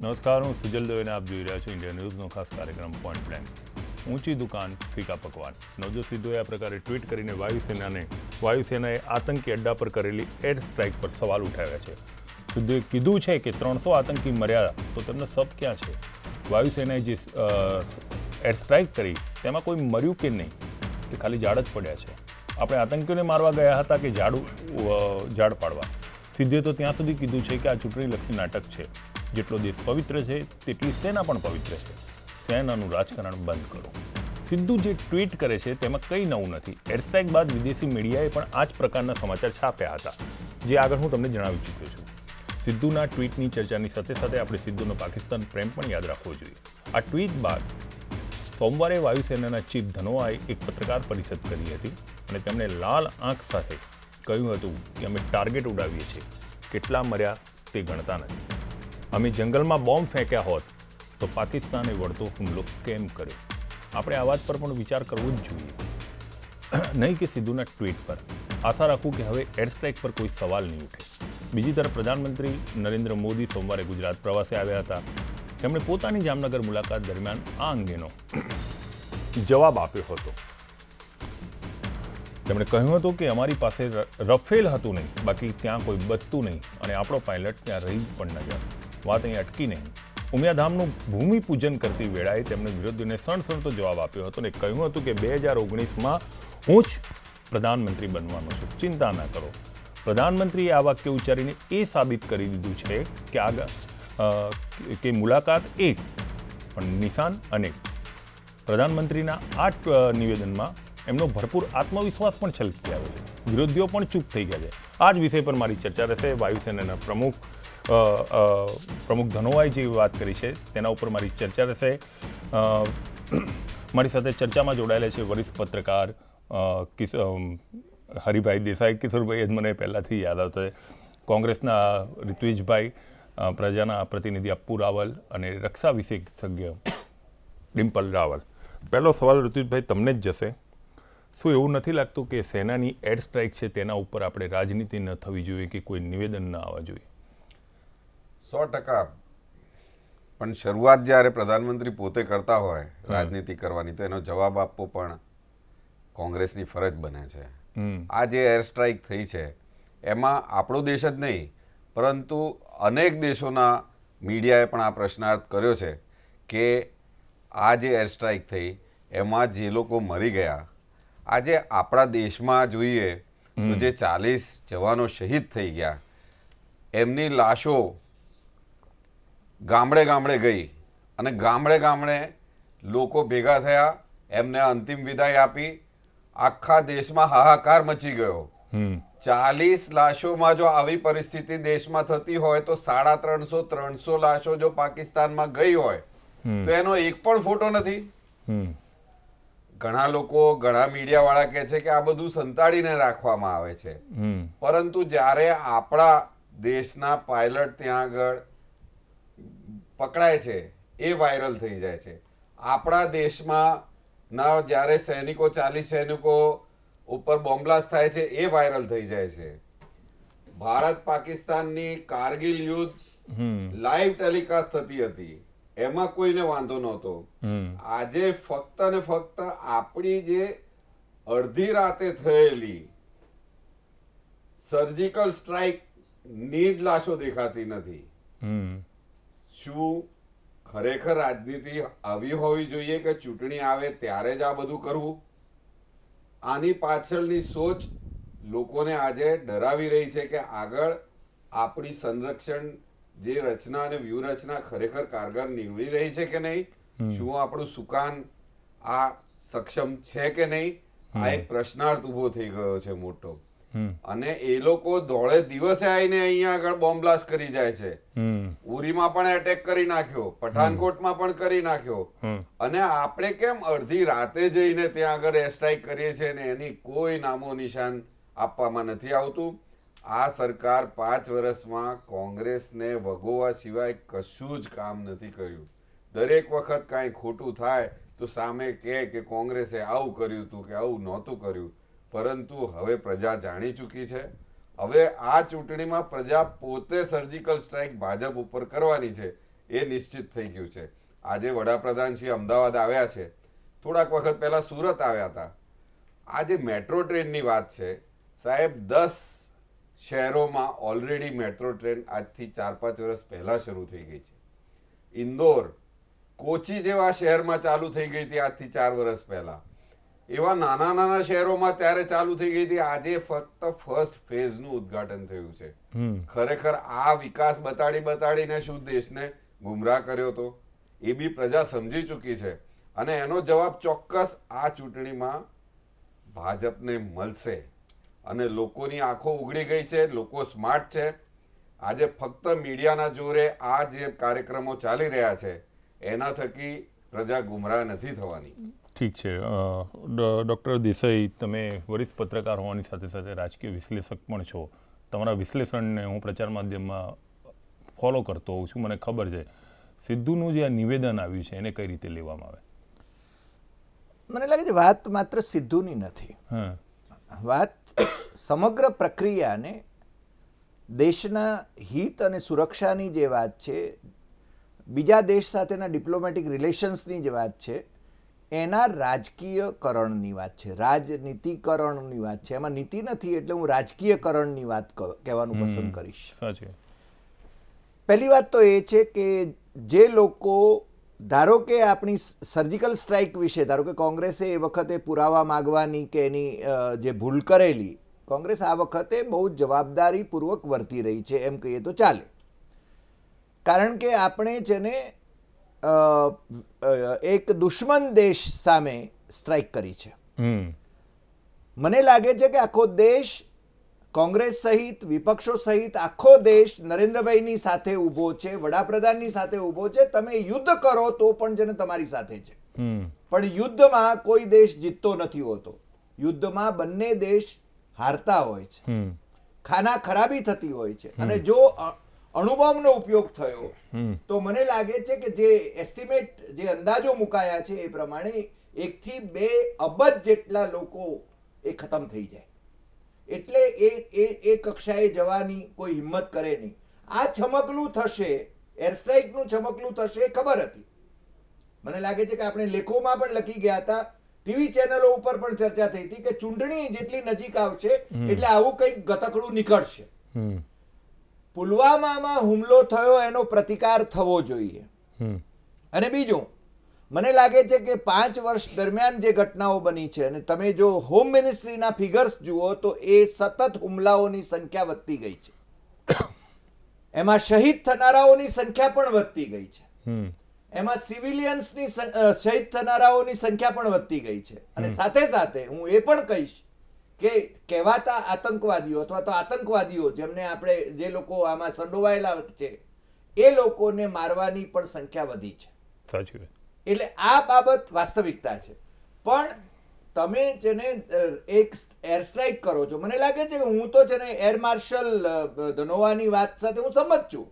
નમસ્કાર, હું સુજલ દવે અને આપ જોઈ રહ્યા છો ઇન્ડિયા ન્યૂઝનો ખાસ કાર્યક્રમ પોઈન્ટ બ્લેન્ક. ઊંચી દુકાન ફીકા પકવાન. નવજોત સિદ્ધુએ આ પ્રકારે ટ્વીટ કરીને વાયુસેનાએ આતંકી અડ્ડા પર કરેલી એર સ્ટ્રાઇક પર સવાલ ઉઠાવ્યા છે. સિદ્ધુએ કીધું છે કે 300 આતંકી મર્યા તો તેમનો સબ ક્યાં છે? વાયુસેનાએ જે એર સ્ટ્રાઇક કરી તેમાં કોઈ મર્યું કે નહીં, કે ખાલી ઝાડ જ પડ્યા છે? આપણે આતંકીઓને મારવા ગયા હતા કે ઝાડ પાડવા? સિદ્ધુએ તો ત્યાં સુધી કીધું છે કે આ ચૂંટણીલક્ષી નાટક છે. જેટલો દેશ પવિત્ર છે તેટલી સેના પણ પવિત્ર છે. સેનાનું રાજકારણ બંધ કરો. સિદ્ધુ જે ટ્વીટ કરે છે તેમાં કંઈ નવું નથી. એર સ્ટ્રાઇક બાદ વિદેશી મીડિયાએ પણ આ જ પ્રકારના સમાચાર છાપ્યા હતા, જે આગળ હું તમને જણાવી ચૂક્યો છું. સિદ્ધુના ટ્વીટની ચર્ચાની સાથે સાથે આપણે સિદ્ધુનો પાકિસ્તાન પ્રેમ પણ યાદ રાખવો જોઈએ. આ ટ્વીટ બાદ સોમવારે વાયુસેનાના ચીફ ધનોઆએ એક પત્રકાર પરિષદ કરી હતી અને તેમણે લાલ આંખ સાથે કહ્યું હતું કે અમે ટાર્ગેટ ઉડાવીએ છીએ, કેટલા મર્યા તે ગણતા નથી. અમે જંગલમાં બોમ્બ ફેંક્યા હોત તો પાકિસ્તાને વળતો હુમલો કેમ કર્યો? આપણે આ વાત પર પણ વિચાર કરવો જ જોઈએ, નહીં કે સિદ્ધુના ટ્વીટ પર. આશા રાખું કે હવે એર સ્ટ્રાઇક પર કોઈ સવાલ નહીં ઉઠે. બીજી તરફ પ્રધાનમંત્રી નરેન્દ્ર મોદી સોમવારે ગુજરાત પ્રવાસે આવ્યા હતા. તેમણે પોતાની જામનગર મુલાકાત દરમિયાન આ અંગેનો જવાબ આપ્યો હતો. તેમણે કહ્યું હતું કે અમારી પાસે રફેલ હતું નહીં, બાકી ત્યાં કોઈ બચતું નહીં અને આપણો પાયલટ ત્યાં રહી પણ ન જાય. વાત અહીં અટકી નહીં. ઉમિયાધામનું ભૂમિપૂજન કરતી વેળાએ તેમણે વિરોધીઓને સણસણતો જવાબ આપ્યો હતો અને કહ્યું હતું કે 2019માં હું જ પ્રધાનમંત્રી બનવાનો છું, ચિંતા ના કરો. પ્રધાનમંત્રીએ આ વાક્ય ઉચ્ચારીને એ સાબિત કરી દીધું છે કે મુલાકાત એક પણ નિશાન અનેક. પ્રધાનમંત્રીના આ નિવેદનમાં એમનો ભરપૂર આત્મવિશ્વાસ પણ છલકી આવ્યો છે. વિરોધીઓ પણ ચૂપ થઈ ગયા છે. આ જ વિષય પર મારી ચર્ચા રહેશે. વાયુસેનાના પ્રમુખ ધનોઆએ જે વાત કરી છે તેના ઉપર મારી ચર્ચા રહેશે. મારી સાથે ચર્ચામાં જોડાયેલા છે વરિષ્ઠ પત્રકાર હરિભાઈ દેસાઈ. કિશોરભાઈ મને પહેલાંથી યાદ આવતો છે. કોંગ્રેસના ઋત્વિજભાઈ, પ્રજાના પ્રતિનિધિ અપ્પુ રાવલ અને રક્ષા વિશેષજ્ઞ ડિમ્પલ રાવલ. પહેલો સવાલ ઋત્વિજભાઈ તમને જ જશે. શું એવું નથી લાગતું કે સેનાની એર સ્ટ્રાઇક છે તેના ઉપર આપણે રાજનીતિ ન થવી જોઈએ, કે કોઈ નિવેદન ન આવવા જોઈએ? 100%. પણ શરૂઆત જ્યારે પ્રધાનમંત્રી પોતે કરતા હોય રાજનીતિ કરવાની, તો એનો જવાબ આપવો પણ કોંગ્રેસની ફરજ બને છે. આ જે એર સ્ટ્રાઇક થઈ છે એમાં આપણો દેશ જ નહીં, પરંતુ અનેક દેશોના મીડિયાએ પણ આ પ્રશ્નાર્થ કર્યો છે કે આ જે એર સ્ટ્રાઇક થઈ એમાં જે લોકો મરી ગયા, આજે આપણા દેશમાં જોઈએ તો જે 40 જવાનો શહીદ થઈ ગયા, એમની લાશો ગામડે ગામડે ગઈ અને ગામડે ગામડે લોકો ભેગા થયા, એમને અંતિમ વિદાય આપી. આખા દેશમાં હાહાકાર મચી ગયો. 40 લાશોમાં જો આવી પરિસ્થિતિ દેશમાં થતી હોય તો 350 લાશો જો પાકિસ્તાનમાં ગઈ હોય તો એનો એક પણ ફોટો નથી. ઘણા લોકો, ઘણા મીડિયા વાળા કહે છે કે આ બધું સંતાડીને રાખવામાં આવે છે, પરંતુ જ્યારે આપણા દેશના પાયલટ ત્યાં આગળ પકડાય છે એ વાયરલ થઈ જાય છે. આપણા દેશમાં ના જ્યારે સૈનિકો 40 સૈનિકો ઉપર બોમ્બલાસ્ટ થાય છે એ વાયરલ થઈ જાય છે. ભારત પાકિસ્તાનની કારગિલ યુદ્ધ લાઈવ ટેલિકાસ્ટ થતી હતી, એમાં કોઈને વાંધો નહોતો. આજે ફક્ત ને ફક્ત આપણી જે અડધી રાતે થયેલી સર્જિકલ સ્ટ્રાઇક ની જ લાશો દેખાતી નથી. શું ખરેખર રાજનીતિ આવી હોવી જોઈએ કે ચૂંટણી આવે ત્યારે જ આ બધું કરવું? આની પાછળની સોચ લોકોને આજે ડરાવી રહી છે કે આગળ આપણી સંરક્ષણ જે રચના અને વ્યૂહરચના ખરેખર કારગર નીવડી રહી છે કે નહીં, શું આપણું સુકાન આ સક્ષમ છે કે નહીં, આ એક પ્રશ્નાર્થ ઉભો થઈ ગયો છે મોટો. અને એ લોકો દોડે દિવસે આવીને અહીંયા આગળ બોમ્બ બ્લાસ્ટ કરી જાય છે. ઉરીમાં પણ એટેક કરી નાખ્યો, પઠાનકોટમાં પણ કરી નાખ્યો, અને આપણે કેમ અડધી રાતે જઈને ત્યાં આગળ એર સ્ટ્રાઇક કરીએ છીએ ને એની કોઈ નામો નિશાન આપવામાં નથી આવતું. આ સરકાર 5 વર્ષમાં કોંગ્રેસને વગોવા સિવાય કશું જ કામ નથી કર્યું. દરેક વખત કાંઈ ખોટું થાય તો સામે કહે કે કોંગ્રેસે આવું કર્યું હતું કે આવું નહોતું કર્યું, પરંતુ હવે પ્રજા જાણી ચૂકી છે. હવે આ ચૂંટણીમાં પ્રજા પોતે સર્જિકલ સ્ટ્રાઇક ભાજપ ઉપર કરવાની છે એ નિશ્ચિત થઈ ગયું છે. આજે વડાપ્રધાન શ્રી અમદાવાદ આવ્યા છે, થોડાક વખત પહેલા સુરત આવ્યા હતા. આજે મેટ્રો ટ્રેનની વાત છે સાહેબ, 10 શહેરોમાં ઓલરેડી મેટ્રો ટ્રેન આજથી 4-5 વર્ષ પહેલા શરૂ થઈ ગઈ છે. ઇન્દોર, કોચી જેવા શહેરમાં ચાલુ થઈ ગઈ હતી આજથી 4 વર્ષ પહેલા. એવા નાના નાના શહેરોમાં ત્યારે ચાલુ થઈ ગઈ હતી. આજે ફક્ત ફર્સ્ટ ફેઝનું ઉદ્ઘાટન થયું છે. ખરેખર આ વિકાસ બતાડીને શું દેશને ગુમરાહ કર્યો હતો એ બી પ્રજા સમજી ચૂકી છે, અને એનો જવાબ ચોક્કસ આ ચૂંટણીમાં ભાજપને મળશે. અને લોકોની આંખો ઉઘડી ગઈ છે, લોકો સ્માર્ટ છે. આજે ફક્ત મીડિયાના જોરે આ જે કાર્યક્રમો ચાલી રહ્યા છે એના થકી પ્રજા ગુમરાહ નથી થવાની. ઠીક છે. ડૉક્ટર દેસાઈ, તમે વરિષ્ઠ પત્રકાર હોવાની સાથે સાથે રાજકીય વિશ્લેષક પણ છો. તમારા વિશ્લેષણને હું પ્રચાર માધ્યમમાં ફોલો કરતો હોઉં છું, મને ખબર છે. સિદ્ધુનું જે આ નિવેદન આવ્યું છે એને કઈ રીતે લેવામાં આવે? મને લાગે છે વાત માત્ર સિદ્ધુની નથી, વાત સમગ્ર પ્રક્રિયાને દેશના હિત અને સુરક્ષાની જે વાત છે, બીજા દેશ સાથેના ડિપ્લોમેટિક રિલેશન્સની જે વાત છે, એના રાજકીયકરણની વાત છે, રાજનીતિકરણની વાત છે. એમાં નીતિ નથી એટલે હું રાજકીયકરણની વાત કહેવાનું પસંદ કરીશ. પહેલી વાત તો એ છે કે જે લોકો, ધારો કે આપણી સર્જિકલ સ્ટ્રાઇક વિશે, ધારો કે કોંગ્રેસે એ વખતે પુરાવા માગવાની કે એની જે ભૂલ કરેલી, કોંગ્રેસ આ વખતે બહુ જવાબદારીપૂર્વક વર્તી રહી છે એમ કહીએ તો ચાલે. કારણ કે આપણે જેને એક દુશ્મન દેશ સામે સ્ટ્રાઇક કરી છે. મને લાગે છે કે આખો દેશ, કોંગ્રેસ સહિત, વિપક્ષો સહિત આખો દેશ નરેન્દ્રભાઈની સાથે ઊભો છે, વડાપ્રધાનની સાથે ઊભો છે. તમે યુદ્ધ કરો તો પણ જેને તમારી સાથે છે, પણ યુદ્ધમાં કોઈ દેશ જીતતો નથી હોતો. યુદ્ધમાં બંને દેશ હારતા હોય છે, ખાના ખરાબી થતી હોય છે. અને જો અણુબોમ્બનો ઉપયોગ થયો તો મને લાગે છે કે જે એસ્ટિમેટ, જે અંદાજો મુકાયા છે એ પ્રમાણે 1 થી 2 અબજ જેટલા લોકો એ ખતમ થઈ જાય. એટલે એ કક્ષાએ જવાની કોઈ હિંમત કરે નહીં. આ છમકલું થશે, એર સ્ટ્રાઇકનું છમકલું થશે એ ખબર હતી. મને લાગે છે કે આપણે લેખોમાં પણ લખી ગયા હતા, ટીવી ચેનલો ઉપર પણ ચર્ચા થઈ હતી કે ચૂંટણી જેટલી નજીક આવશે એટલે આવું કંઈક ગતકડું નીકળશે. પુલવામામાં હુમલો થયો એનો પ્રતિકાર થવો જોઈએ. અને બીજું, મને લાગે છે કે 5 વર્ષ દરમિયાન જે ઘટનાઓ બની છે, અને તમે જો હોમ મિનિસ્ટ્રીના ફિગર્સ જુઓ તો એ સતત હુમલાઓની સંખ્યા વધતી ગઈ છે. એમાં શહીદ થનારાઓની સંખ્યા પણ વધતી ગઈ છે. એમાં સિવિલિયન્સની શહીદ થનારાઓની સંખ્યા પણ વધતી ગઈ છે. અને સાથે સાથે હું એ પણ કહીશ કે કહેવાતા આતંકવાદીઓ અથવા તો આતંકવાદીઓ જેમને આપણે, જે લોકો આમાં સંડોવાયેલા છે, એ લોકોને મારવાની પણ સંખ્યા વધી છે. સાચી વાત. એટલે આ બાબત વાસ્તવિકતા છે. પણ તમે જેને એક એર સ્ટ્રાઇક કરો છો, મને લાગે છે કે હું તો છે ને એર માર્શલ ધનોવાની વાત સાથે હું સમજ છું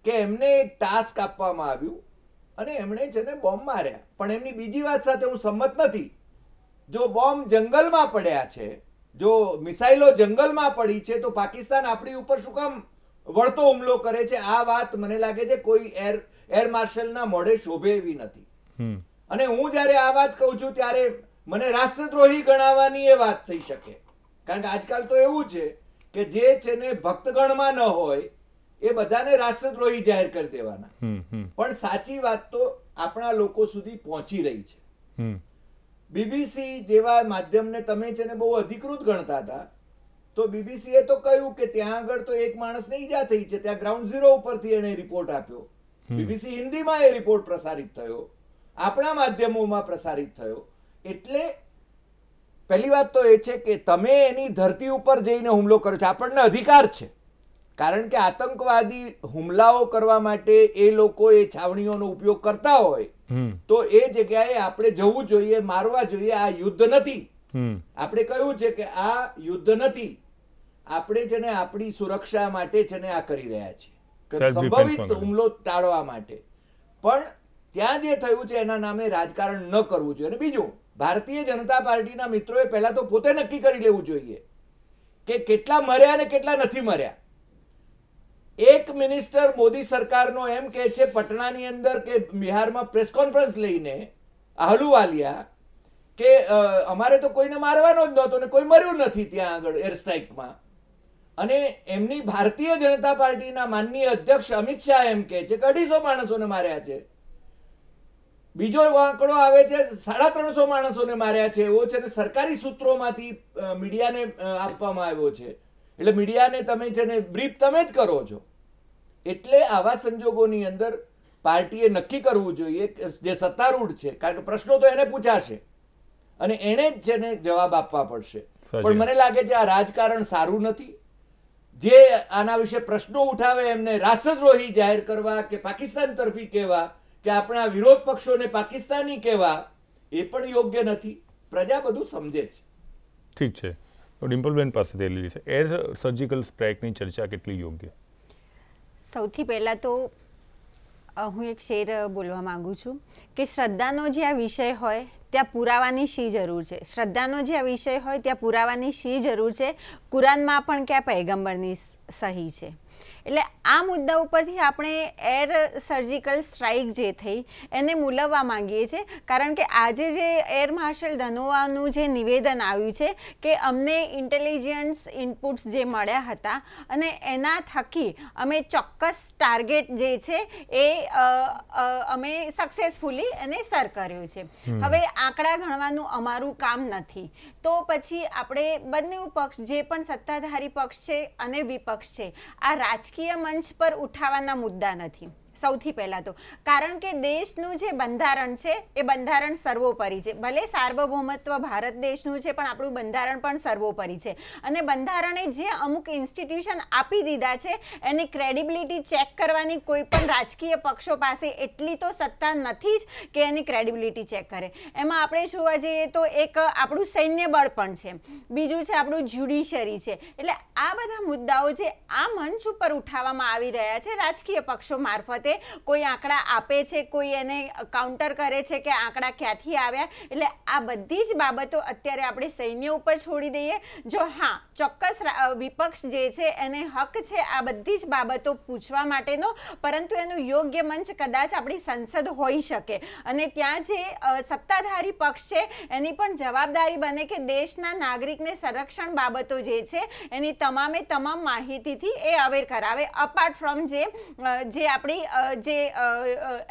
કે એમને એક ટાસ્ક આપવામાં આવ્યું અને એમણે છે ને બોમ્બ માર્યા. પણ એમની બીજી વાત સાથે હું સંમત નથી. જો બોમ્બ જંગલમાં પડ્યા છે, જો મિસાઇલો જંગલમાં પડી છે, તો પાકિસ્તાન આપણી ઉપર શું કામ વળતો હુમલો કરે છે? આ વાત મને લાગે છે કોઈ એર માર્શલના મોઢે શોભે એવી નથી. અને હું જ્યારે આ વાત કહું છું ત્યારે મને રાષ્ટ્રદ્રોહી ગણાવવાની એ વાત થઈ શકે. કારણ કે આજકાલ તો એવું છે કે જે છે ને ભક્તગણમાં ન હોય એ બધાને રાષ્ટ્રદ્રોહી જાહેર કરી દેવાના. પણ સાચી વાત તો આપણા લોકો સુધી પહોંચી રહી છે. બીબીસી જેવા માધ્યમને તમે છે ને બહુ અધિકૃત ગણતા હતા, તો બીબીસીએ તો કહ્યું કે ત્યાં આગળ તો એક માણસને ઈજા થઈ છે, ત્યાં ગ્રાઉન્ડ ઝીરો ઉપરથી એને રિપોર્ટ આપ્યો. બીબીસી હિન્દીમાં એ રિપોર્ટ પ્રસારિત થયો, આપણા માધ્યમોમાં પ્રસારિત થયો. એટલે પહેલી વાત તો એ છે કે તમે એની ધરતી ઉપર જઈને હુમલો કરો છો, આપણને અધિકાર છે. કારણ કે આતંકવાદી હુમલાઓ કરવા માટે એ લોકો એ છાવણીઓનો ઉપયોગ કરતા હોય તો એ જગ્યાએ આપણે જવું જોઈએ, મારવા જોઈએ. આ યુદ્ધ નથી. આપણે કહ્યું છે કે આ યુદ્ધ નથી, આપણે છે ને આપણી સુરક્ષા માટે છે ને આ કરી રહ્યા છીએ, સંભવિત હુમલો ટાળવા માટે. પણ ત્યાં જે થયું છે એના નામે રાજકારણ ન કરવું જોઈએ. અને બીજું, ભારતીય જનતા પાર્ટીના મિત્રોએ પહેલા તો પોતે નક્કી કરી લેવું જોઈએ કે કેટલા મર્યા અને કેટલા નથી મર્યા. એક મિનિસ્ટર મોદી સરકારનો એમ કહે છે પટનાની અંદર કે બિહારમાં પ્રેસ કોન્ફરન્સ લઈને આહલુવાલિયા કે અમારે તો કોઈને મારવાનો જ નહોતો ને કોઈ મર્યું નથી ત્યાં આગળ એર સ્ટ્રાઇકમાં. અને એમની ભારતીય જનતા પાર્ટીના માનનીય અધ્યક્ષ અમિત શાહ એમ કહે છે કે 250 માણસોને માર્યા છે. બીજો આંકડો આવે છે 350 માણસોને માર્યા છે એવો છે ને સરકારી સૂત્રોમાંથી મીડિયાને આપવામાં આવ્યો છે. એટલે મીડિયાને તમે છે ને બ્રીફ તમે જ કરો છો. એટલે આવા સંજોગોની અંદર પાર્ટીએ નક્કી કરવું જોઈએ જે સત્તારૂઢ છે, કારણ કે પ્રશ્નો તો એને પૂછાશે અને એને જ છે ને જવાબ આપવા પડશે. પણ મને લાગે છે આ રાજકારણ સારું નથી. જે આના વિશે પ્રશ્નો ઉઠાવે એમને રાષ્ટ્રદ્રોહી જાહેર કરવા કે પાકિસ્તાન તરફી કહેવા કે આપણા વિરોધ પક્ષોને પાકિસ્તાની કહેવા એ પણ યોગ્ય નથી. પ્રજા બધું સમજે છે. ઠીક છે. ડિમ્પલબેન પાસેથી લીધી છે, એર સર્જિકલ સ્ટ્રાઇકની ચર્ચા કેટલી યોગ્ય? સૌથી પહેલાં તો હું એક શેર બોલવા માંગુ છું કે શ્રદ્ધાનો જે આ વિષય હોય ત્યાં પુરાવાની શી જરૂર છે? શ્રદ્ધાનો જે આ વિષય હોય ત્યાં પુરાવાની શી જરૂર છે? કુરાનમાં પણ ક્યાં પૈગંબરની સહી છે? એટલે આ મુદ્દા ઉપરથી આપણે એર સર્જિકલ સ્ટ્રાઇક જે થઈ એને મૂલવવા માંગીએ છીએ, કારણ કે આજે જે એર માર્શલ ધનોવાનું જે નિવેદન આવ્યું છે કે અમને ઇન્ટેલિજન્સ ઇનપુટ્સ જે મળ્યા હતા અને એના થકી અમે ચોક્કસ ટાર્ગેટ જે છે એ અમે સક્સેસફુલી એને સર કર્યો છે. હવે આંકડા ગણવાનું અમારું કામ નથી, તો પછી આપણે બંને પક્ષ જે પણ સત્તાધારી પક્ષ છે અને વિપક્ષ છે આ રાજકીય મંચ પર ઉઠાવવાના મુદ્દા નથી. સૌથી પહેલાં તો કારણ કે દેશનું જે બંધારણ છે એ બંધારણ સર્વોપરી છે. ભલે સાર્વભૌમત્વ ભારત દેશનું છે પણ આપણું બંધારણ પણ સર્વોપરી છે અને બંધારણે જે અમુક ઇન્સ્ટિટ્યુશન આપી દીધા છે એની ક્રેડિબિલિટી ચેક કરવાની કોઈ પણ રાજકીય પક્ષો પાસે એટલી તો સત્તા નથી જ કે એની ક્રેડિબિલિટી ચેક કરે. એમાં આપણે જોવા જઈએ તો એક આપણું સૈન્ય બળ પણ છે, બીજું છે આપણું જ્યુડિશરી છે. એટલે આ બધા મુદ્દાઓ જે આ મંચ ઉપર ઉઠાવવામાં આવી રહ્યા છે રાજકીય પક્ષો મારફતે, કોઈ આંકડા આપે છે, કોઈ એને કાઉન્ટર કરે છે કે આંકડા ક્યાંથી આવ્યા, એટલે આ બધી જ બાબતો અત્યારે આપણે સૈન્ય ઉપર છોડી દઈએ. જો હા ચોક્કસ વિપક્ષ જે છે એને હક છે આ બધી જ બાબતો પૂછવા માટેનો, પરંતુ એનું યોગ્ય મંચ કદાચ આપણી સંસદ હોઈ શકે અને ત્યાં જે સત્તાધારી પક્ષ છે એની પણ જવાબદારી બને કે દેશના નાગરિકને સંરક્ષણ બાબતો જે છે એની તમામે તમામ માહિતીથી એ અવેર કરાવે. અપાર્ટ ફ્રોમ જે આપણી જે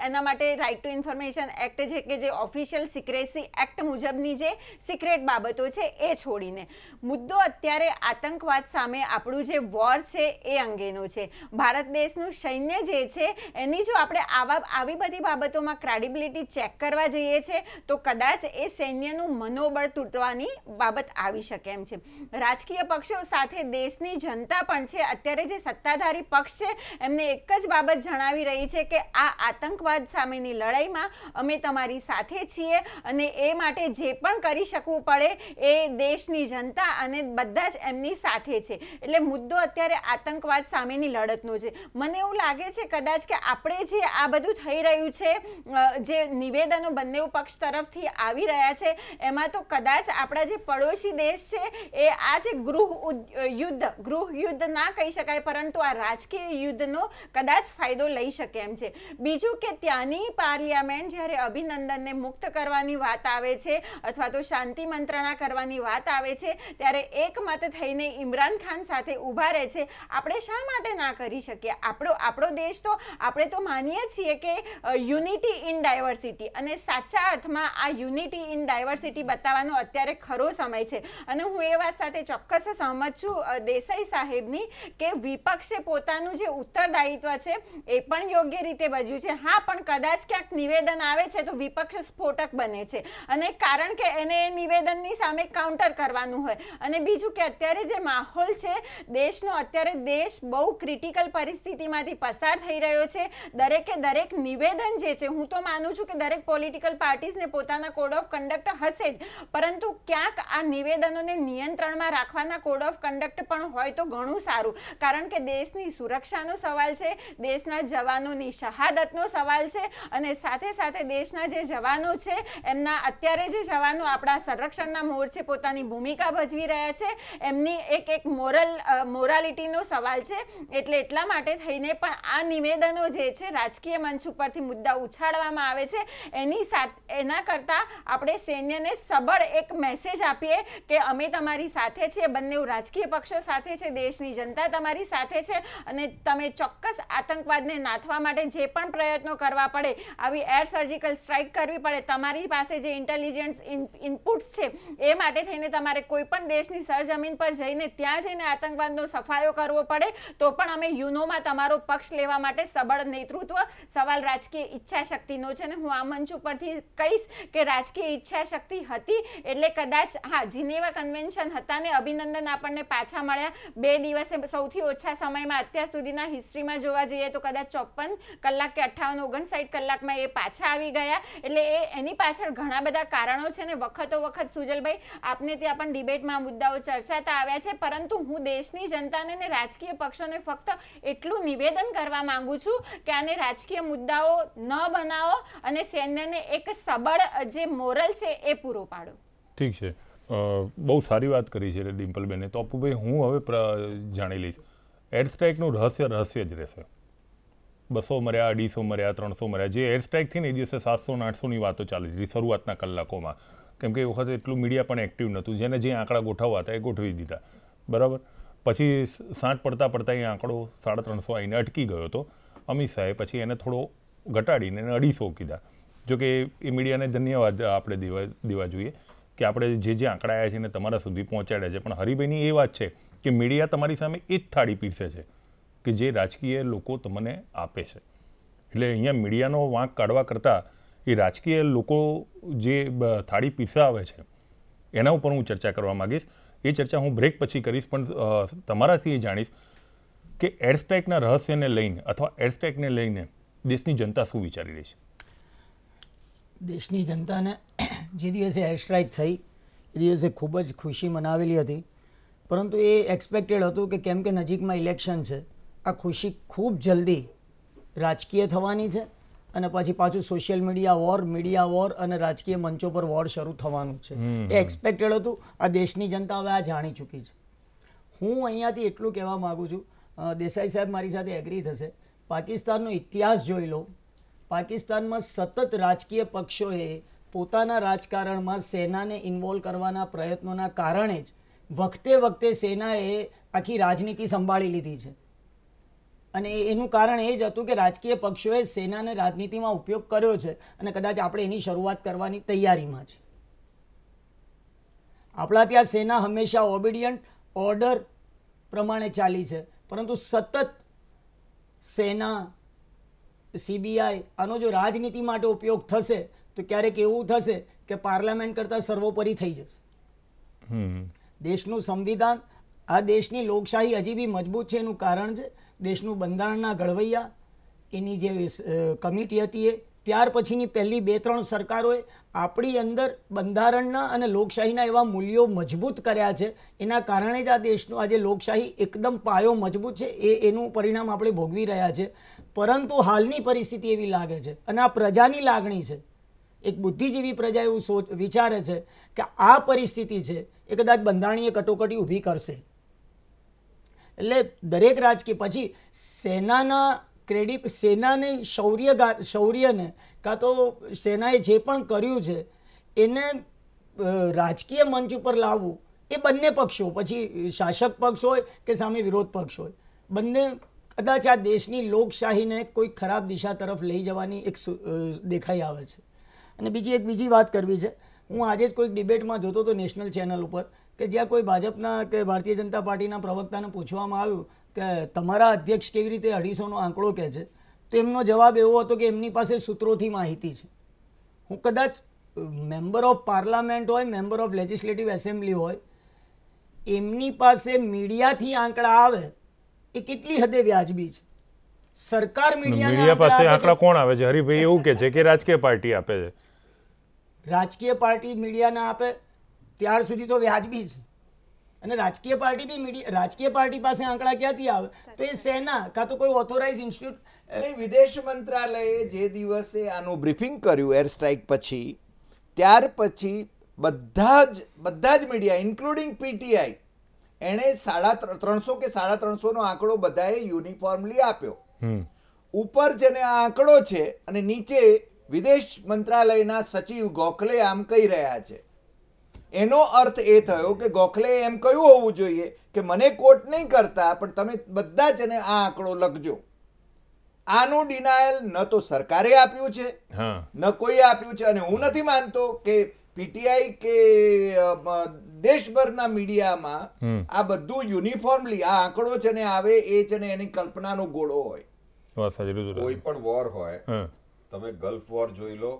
એના માટે રાઇટ ટુ ઇન્ફોર્મેશન એક્ટ છે કે જે ઓફિશિયલ સિક્રેસી એક્ટ મુજબની જે સિક્રેટ બાબતો છે એ છોડીને મુદ્દો અત્યારે આતંકવાદ સામે આપણું જે વોર છે એ અંગેનો છે. ભારત દેશનું સૈન્ય જે છે એની જો આપણે આવી બધી બાબતોમાં ક્રેડિબિલિટી ચેક કરવા જઈએ છીએ તો કદાચ એ સૈન્યનું મનોબળ તૂટવાની બાબત આવી શકે એમ છે. રાજકીય પક્ષો સાથે દેશની જનતા પણ છે, અત્યારે જે સત્તાધારી પક્ષ છે એમને એક જ બાબત જણાવી રહી છે કે આ આતંકવાદ સામેની લડાઈમાં અમે તમારી સાથે છીએ અને એ માટે જે પણ કરી શકવું પડે એ દેશની જનતા અને બધા જ એમની સાથે છે. એટલે મુદ્દો અત્યારે આતંકવાદ સામેની લડતનો છે. મને એવું લાગે છે કદાચ કે આપણે જે આ બધું થઈ રહ્યું છે, જે નિવેદનો બંને પક્ષ તરફથી આવી રહ્યા છે એમાં તો કદાચ આપણા જે પડોશી દેશ છે એ આ જે ગૃહ યુદ્ધ ના કહી શકાય પરંતુ આ રાજકીય યુદ્ધનો કદાચ ફાયદો લઈ શકે એમ છે. બીજું કે ત્યાંની પાર્લિયામેન્ટ જ્યારે અભિનંદનને મુક્ત કરવાની વાત આવે છે અથવા તો શાંતિ મંત્રણા કરવાની વાત આવે છે ત્યારે એકમત થઈને ઇમરાન ખાન સાથે ઊભા રહે છે. આપણે શા માટે ના કરી શકીએ? આપણો દેશ તો આપણે તો માનીએ છીએ કે યુનિટી ઇન ડાયવર્સિટી, અને સાચા અર્થમાં આ યુનિટી ઇન ડાયવર્સિટી બતાવવાનો અત્યારે ખરો સમય છે. અને હું એ વાત સાથે ચોક્કસ સહમત છું દેસાઈ સાહેબની કે વિપક્ષે પોતાનું જે ઉત્તરદાયિત્વ છે એ પણ યોગ્ય રીતે ભજ્યું છે. હા, પણ કદાચ ક્યાંક નિવેદન આવે છે તો વિપક્ષ સ્ફોટક બને છે અને કારણ કે એને એ નિવેદનની સામે કાઉન્ટર કરવાનું હોય. અને બીજું કે અત્યારે જે માહોલ છે દેશનો, અત્યારે દેશ બહુ ક્રિટિકલ પરિસ્થિતિમાંથી પસાર થઈ રહ્યો છે. દરેક નિવેદન જે છે, હું તો માનું છું કે દરેક પોલિટિકલ પાર્ટીઝને પોતાના કોડ ઓફ કન્ડક્ટ હશે જ, પરંતુ ક્યાંક આ નિવેદનોને નિયંત્રણમાં રાખવાના કોડ ઓફ કન્ડક્ટ પણ હોય તો ઘણું સારું, કારણ કે દેશની સુરક્ષાનો સવાલ છે, દેશના જવાનો જવાનોની શહાદતનો સવાલ છે અને સાથે સાથે દેશના જે જવાનો છે એમના અત્યારે જે જવાનો આપણા સંરક્ષણના મોરચે પોતાની ભૂમિકા ભજવી રહ્યા છે એમની એક મોરાલિટીનો સવાલ છે. એટલે એટલા માટે થઈને પણ આ નિવેદનો જે છે રાજકીય મંચ ઉપરથી મુદ્દા ઉછાળવામાં આવે છે એના કરતાં આપણે સૈન્યને સબળ એક મેસેજ આપીએ કે અમે તમારી સાથે છીએ, બંને રાજકીય પક્ષો સાથે છે, દેશની જનતા તમારી સાથે છે અને તમે ચોક્કસ આતંકવાદને નાથવા માટે જે પણ પ્રયત્નો કરવા પડે, આવી એર સર્જિકલ સ્ટ્રાઇક કરવી પડે, તમારી પાસે જે ઇન્ટેલિજન્સ ઇનપુટ્સ છે એ માટે થઈને તમારે કોઈ પણ દેશની સરજમીન પર જઈને ત્યાં જઈને આતંકવાદનો સફાયો કરવો પડે તો પણ અમે યુનોમાં તમારો પક્ષ લેવા માટે સબળ નેતૃત્વ. સવાલ રાજકીય ઈચ્છા શક્તિનો છે ને હું આ મંચ ઉપરથી કહીશ કે રાજકીય ઈચ્છા શક્તિ હતી એટલે કદાચ જીનેવા કન્વેન્શન હતા ને અભિનંદન આપણને પાછા મળ્યા 2 દિવસે સૌથી ઓછા સમયમાં અત્યાર સુધીના હિસ્ટ્રીમાં જોવા જઈએ તો કદાચ 54 કલાક કે 58-59 કલાકમાં એ પાછા આવી ગયા. એટલે એની પાછળ ઘણા બધા કારણો છે ને વખતો વખત સુજલભાઈ આપને ત્યાં પણ ડિબેટમાં મુદ્દાઓ ચર્ચાતા આવ્યા છે, પરંતુ હું દેશની જનતાને ને રાજકીય પક્ષોને ફક્ત એટલું નિવેદન કરવા માંગુ છું કે આને રાજકીય મુદ્દાઓ ન બનાવો અને સૈન્યને એક સબળ જે મોરલ છે એ પૂરો પાડો. ઠીક છે, બહુ સારી વાત કરી છે ડિમ્પલબેને. તો અપુભાઈ હું હવે જાણી લઈશ, એર સ્ટ્રાઇકનું રહસ્ય જ રહેશે. 200 મર્યા, 250 મર્યા, 300 મર્યા, જે એર સ્ટ્રાઇક થી ને એ દિવસે 700-800ની વાતો ચાલી હતી શરૂઆતના કલાકોમાં, કેમ કે એ વખતે એટલું મીડિયા પણ એક્ટિવ નહોતું. જેને જે આંકડા ગોઠવવા હતા એ ગોઠવી દીધા, બરાબર. પછી સાંજ પડતા એ આંકડો 350 આવીને અટકી ગયો હતો. અમિત શાહે પછી એને થોડો ઘટાડીને 250 કીધા. જોકે એ મીડિયાને ધન્યવાદ આપણે દેવા જોઈએ કે આપણે જે આંકડા આવ્યા છે એને તમારા સુધી પહોંચાડ્યા છે. પણ હરિભાઈની એ વાત છે કે મીડિયા તમારી સામે એ જ થાળી પીરસે છે કે જે રાજકીય લોકો તમને આપે છે. એટલે અહીંયા મીડિયાનો વાંક કાઢવા કરતાં એ રાજકીય લોકો જે થાળી પીરસાવે છે એના ઉપર હું ચર્ચા કરવા માગીશ. એ ચર્ચા હું બ્રેક પછી કરીશ, પણ તમારાથી એ જાણીશ કે એર સ્ટ્રાઇકના રહસ્યને લઈને અથવા એર સ્ટ્રાઇકને લઈને દેશની જનતા શું વિચારી રહી છે. દેશની જનતાને જે દિવસે એર સ્ટ્રાઇક થઈ એ દિવસે ખૂબ જ ખુશી મનાવેલી હતી, પરંતુ એ એક્સપેક્ટેડ હતું કે કેમ કે નજીકમાં ઇલેક્શન છે, આ ખુશી ખૂબ જલ્દી રાજકીય થવાની છે અને પછી પાછું સોશિયલ મીડિયા વોર અને રાજકીય મંચો પર વોર શરૂ થવાનું છે. એ એક્સપેક્ટેડ હતું. આ દેશની જનતા હવે આ જાણી ચૂકી છે. હું અહીંયાથી એટલું કહેવા માગું છું, દેસાઈ સાહેબ મારી સાથે એગ્રી થશે, પાકિસ્તાનનો ઇતિહાસ જોઈ લો. પાકિસ્તાનમાં સતત રાજકીય પક્ષોએ પોતાના રાજકારણમાં સેનાને ઇન્વોલ્વ કરવાના પ્રયત્નોના કારણે જ વખતે સેનાએ આખી રાજનીતિ સંભાળી લીધી છે. અને એનું કારણ એ જ હતું કે રાજકીય પક્ષોએ સેનાને રાજનીતિમાં ઉપયોગ કર્યો છે અને કદાચ આપણે એની શરૂઆત કરવાની તૈયારીમાં છે. આપણા ત્યાં સેના હંમેશા ઓબિડિયન્ટ ઓર્ડર પ્રમાણે ચાલી છે, પરંતુ સતત સેના CBI આનો જો રાજનીતિ માટે ઉપયોગ થશે તો ક્યારેક એવું થશે કે પાર્લામેન્ટ કરતાં સર્વોપરી થઈ જશે. દેશનું સંવિધાન, આ દેશની લોકશાહી હજી બી મજબૂત છે. એનું કારણ છે દેશનું બંધારણના ઘડવૈયા, એની જે કમિટી હતી એ ત્યાર પછીની પહેલી 2-3 સરકારોએ આપણી અંદર બંધારણના અને લોકશાહીના એવા મૂલ્યો મજબૂત કર્યા છે. એના કારણે જ આ દેશનો આજે લોકશાહી એકદમ પાયો મજબૂત છે. એનું પરિણામ આપણે ભોગવી રહ્યા છે. પરંતુ હાલની પરિસ્થિતિ એવી લાગે છે અને આ પ્રજાની લાગણી છે, એક બુદ્ધિજીવી પ્રજા એવું વિચારે છે કે આ પરિસ્થિતિ છે એ કદાચ બંધારણીય કટોકટી ઊભી કરશે. એટલે દરેક રાજકીય પછી સેનાના ક્રેડિટ, સેનાને શૌર્યને કાં તો સેનાએ જે પણ કર્યું છે એને રાજકીય મંચ ઉપર લાવવું, એ બંને પક્ષો, પછી શાસક પક્ષ હોય કે સામે વિરોધ પક્ષ હોય, બંને કદાચ આ દેશની લોકશાહીને કોઈ ખરાબ દિશા તરફ લઈ જવાની એક દેખાઈ આવે છે. અને બીજી વાત કરવી છે. હું આજે જ કોઈક ડિબેટમાં જોતો હતો નેશનલ ચેનલ ઉપર કે જ્યાં કોઈ ભાજપના કે ભારતીય જનતા પાર્ટીના પ્રવક્તાને પૂછવામાં આવ્યું કે તમારા અધ્યક્ષ કેવી રીતે 250નો આંકડો કહે છે, તો એમનો જવાબ એવો હતો કે એમની પાસે સૂત્રોથી માહિતી છે. હું કદાચ મેમ્બર ઓફ પાર્લામેન્ટ હોય, મેમ્બર ઓફ લેજિસ્લેટિવ એસેમ્બલી હોય, એમની પાસે મીડિયાથી આંકડા આવે એ કેટલી હદે વ્યાજબી છે. સરકાર મીડિયા પાસે આંકડા કોણ આવે છે? હરિભાઈ એવું કે છે કે રાજકીય પાર્ટી આપે છે. રાજકીય પાર્ટી મીડિયાને આપે ત્યાર સુધી તો વ્યાજબી છે, અને રાજકીય પાર્ટી પાસે આંકડા ક્યાંથી આવે? તો એ સેના કાં તો કોઈ ઓથોરાઇઝ ઇન્સ્ટિટ્યૂટ. વિદેશ મંત્રાલયે જે દિવસે આનું બ્રીફિંગ કર્યું એર સ્ટ્રાઇક પછી, ત્યાર પછી બધા જ મીડિયા ઇન્ક્લુડિંગ પીટીઆઈ એણે 350 કે 350 નો આંકડો બધાએ યુનિફોર્મલી આપ્યો. ઉપર જેને આ આંકડો છે અને નીચે વિદેશ મંત્રાલયના સચિવ ગોખલે આમ કહી રહ્યા છે. એનો અર્થ એ થયો કે ગોખલે એમ કહ્યું હોવું જોઈએ કે મને કોટ નહીં કરતા, પણ તમે બધા જ આ આંકડો લખજો. આનું ડિનાયલ ન તો સરકારે આપ્યું છે ન કોઈ આપ્યું છે. અને હું નથી માનતો કે પીટીઆઈ કે દેશભરના મીડિયામાં આ બધું યુનિફોર્મલી આ આંકડો છે ને આવે એ છે ને એની કલ્પનાનો ગોળો હોય. કોઈ પણ વોર હોય, તમે ગલ્ફ વોર જોઈ લો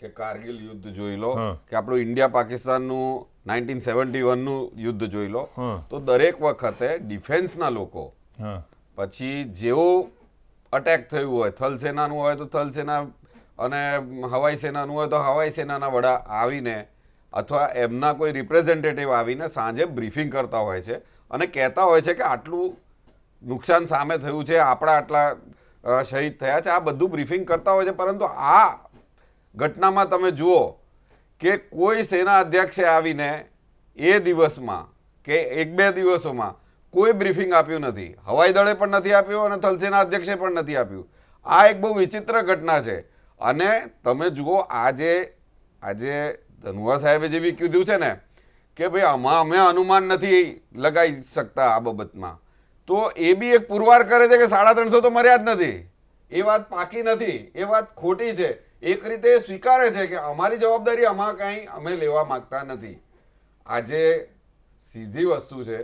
કે કારગિલ યુદ્ધ જોઈ લો કે આપણું ઇન્ડિયા પાકિસ્તાનનું 1971 નું યુદ્ધ જોઈ લો, તો દરેક વખતે ડિફેન્સના લોકો પછી જેવું અટેક થયું હોય, થલ સેનાનું હોય તો થલ સેના અને હવાઈ સેનાનું હોય તો હવાઈ સેનાના વડા આવીને અથવા એમના કોઈ રિપ્રેઝેન્ટેટિવ આવીને સાંજે બ્રીફિંગ કરતા હોય છે અને કહેતા હોય છે કે આટલું નુકસાન સામે થયું છે, આપણા આટલા શહીદ થયા છે, આ બધું બ્રીફિંગ કરતા હોય છે. પરંતુ આ ઘટનામાં તમે જુઓ કે કોઈ સેના અધ્યક્ષે આવીને એ દિવસમાં કે 1-2 દિવસોમાં કોઈ બ્રીફિંગ આપ્યું નથી. હવાઈ દળે પણ નથી આપ્યું અને થલસેના અધ્યક્ષે પણ નથી આપ્યું. આ એક બહુ વિચિત્ર ઘટના છે. અને તમે જુઓ આજે ધનુઆ સાહેબે જેવી કીધું છે ને કે ભાઈ અમે અનુમાન નથી લગાવી શકતા આ બાબતમાં, તો એ બી એક પુરવાર કરે છે કે 350 તો મર્યા જ નથી. એ વાત પાકી નથી, એ વાત ખોટી છે. એક રીતે સ્વીકારે છે કે અમારી જવાબદારી આમાં કાંઈ અમે લેવા માંગતા નથી. આજે સીધી વસ્તુ છે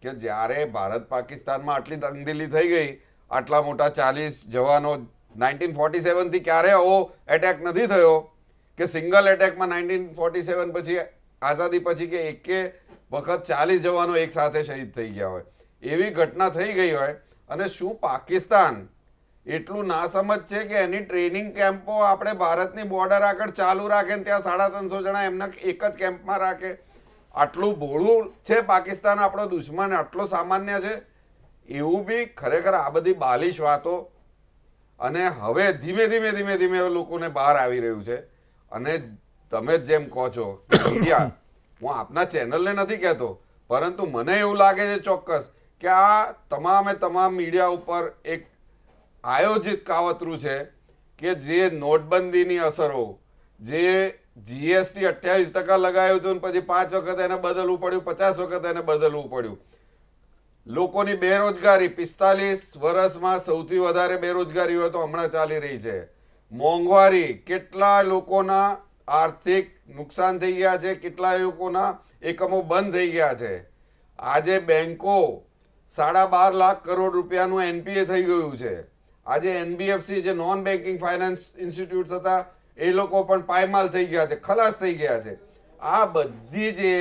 કે જ્યારે ભારત પાકિસ્તાનમાં આટલી તંગદિલી થઈ ગઈ, આટલા મોટા 40 જવાનો 1947 થી ક્યારે આવો એટેક નથી થયો કે સિંગલ એટેકમાં 1947 પછી આઝાદી પછી કે એક વખત 40 જવાનો એક સાથે શહીદ થઈ ગયા હોય, એવી ઘટના થઈ ગઈ હોય. અને શું પાકિસ્તાન એટલું નાસમજ છે કે એની ટ્રેનિંગ કેમ્પો આપણે ભારતની બોર્ડર આગળ ચાલુ રાખે ને ત્યાં 350 જણા એમના એક જ કેમ્પમાં રાખે? આટલું ભોળું છે પાકિસ્તાન, આપણો દુશ્મન આટલો સામાન્ય છે? એવું બી ખરેખર આ બધી બાલિશ વાતો અને હવે ધીમે ધીમે લોકોને બહાર આવી રહ્યું છે. અને તમે જેમ કહો છો મીડિયા, હું આપના ચેનલને નથી કહેતો, પરંતુ મને એવું લાગે છે ચોક્કસ કે આ તમામ મીડિયા ઉપર એક આયોજિત કાવતરું છે કે જે નોટબંધીની અસરો, જે જીએસટી 28% લગાવ્યું હતું પછી 5 વખત એને બદલવું પડ્યું, 50 વખત એને બદલવું પડ્યું. લોકોની બેરોજગારી 45 વર્ષમાં સૌથી વધારે બેરોજગારી હોય તો હમણાં ચાલી રહી છે. મોંઘવારી, કેટલા લોકોના આર્થિક નુકસાન થઈ ગયા છે, કેટલા લોકોના એકમો બંધ થઈ ગયા છે. આજે બેંકો 12.5 લાખ કરોડ રૂપિયાનું એનપીએ થઈ ગયું છે. આજે એનબીએફસી જે નોન બેન્કિંગ ફાઇનાન્સ ઇન્સ્ટિટ્યૂટ હતા એ લોકો પણ પાયમાલ થઈ ગયા છે, ખલાસ થઈ ગયા છે. આ બધી જે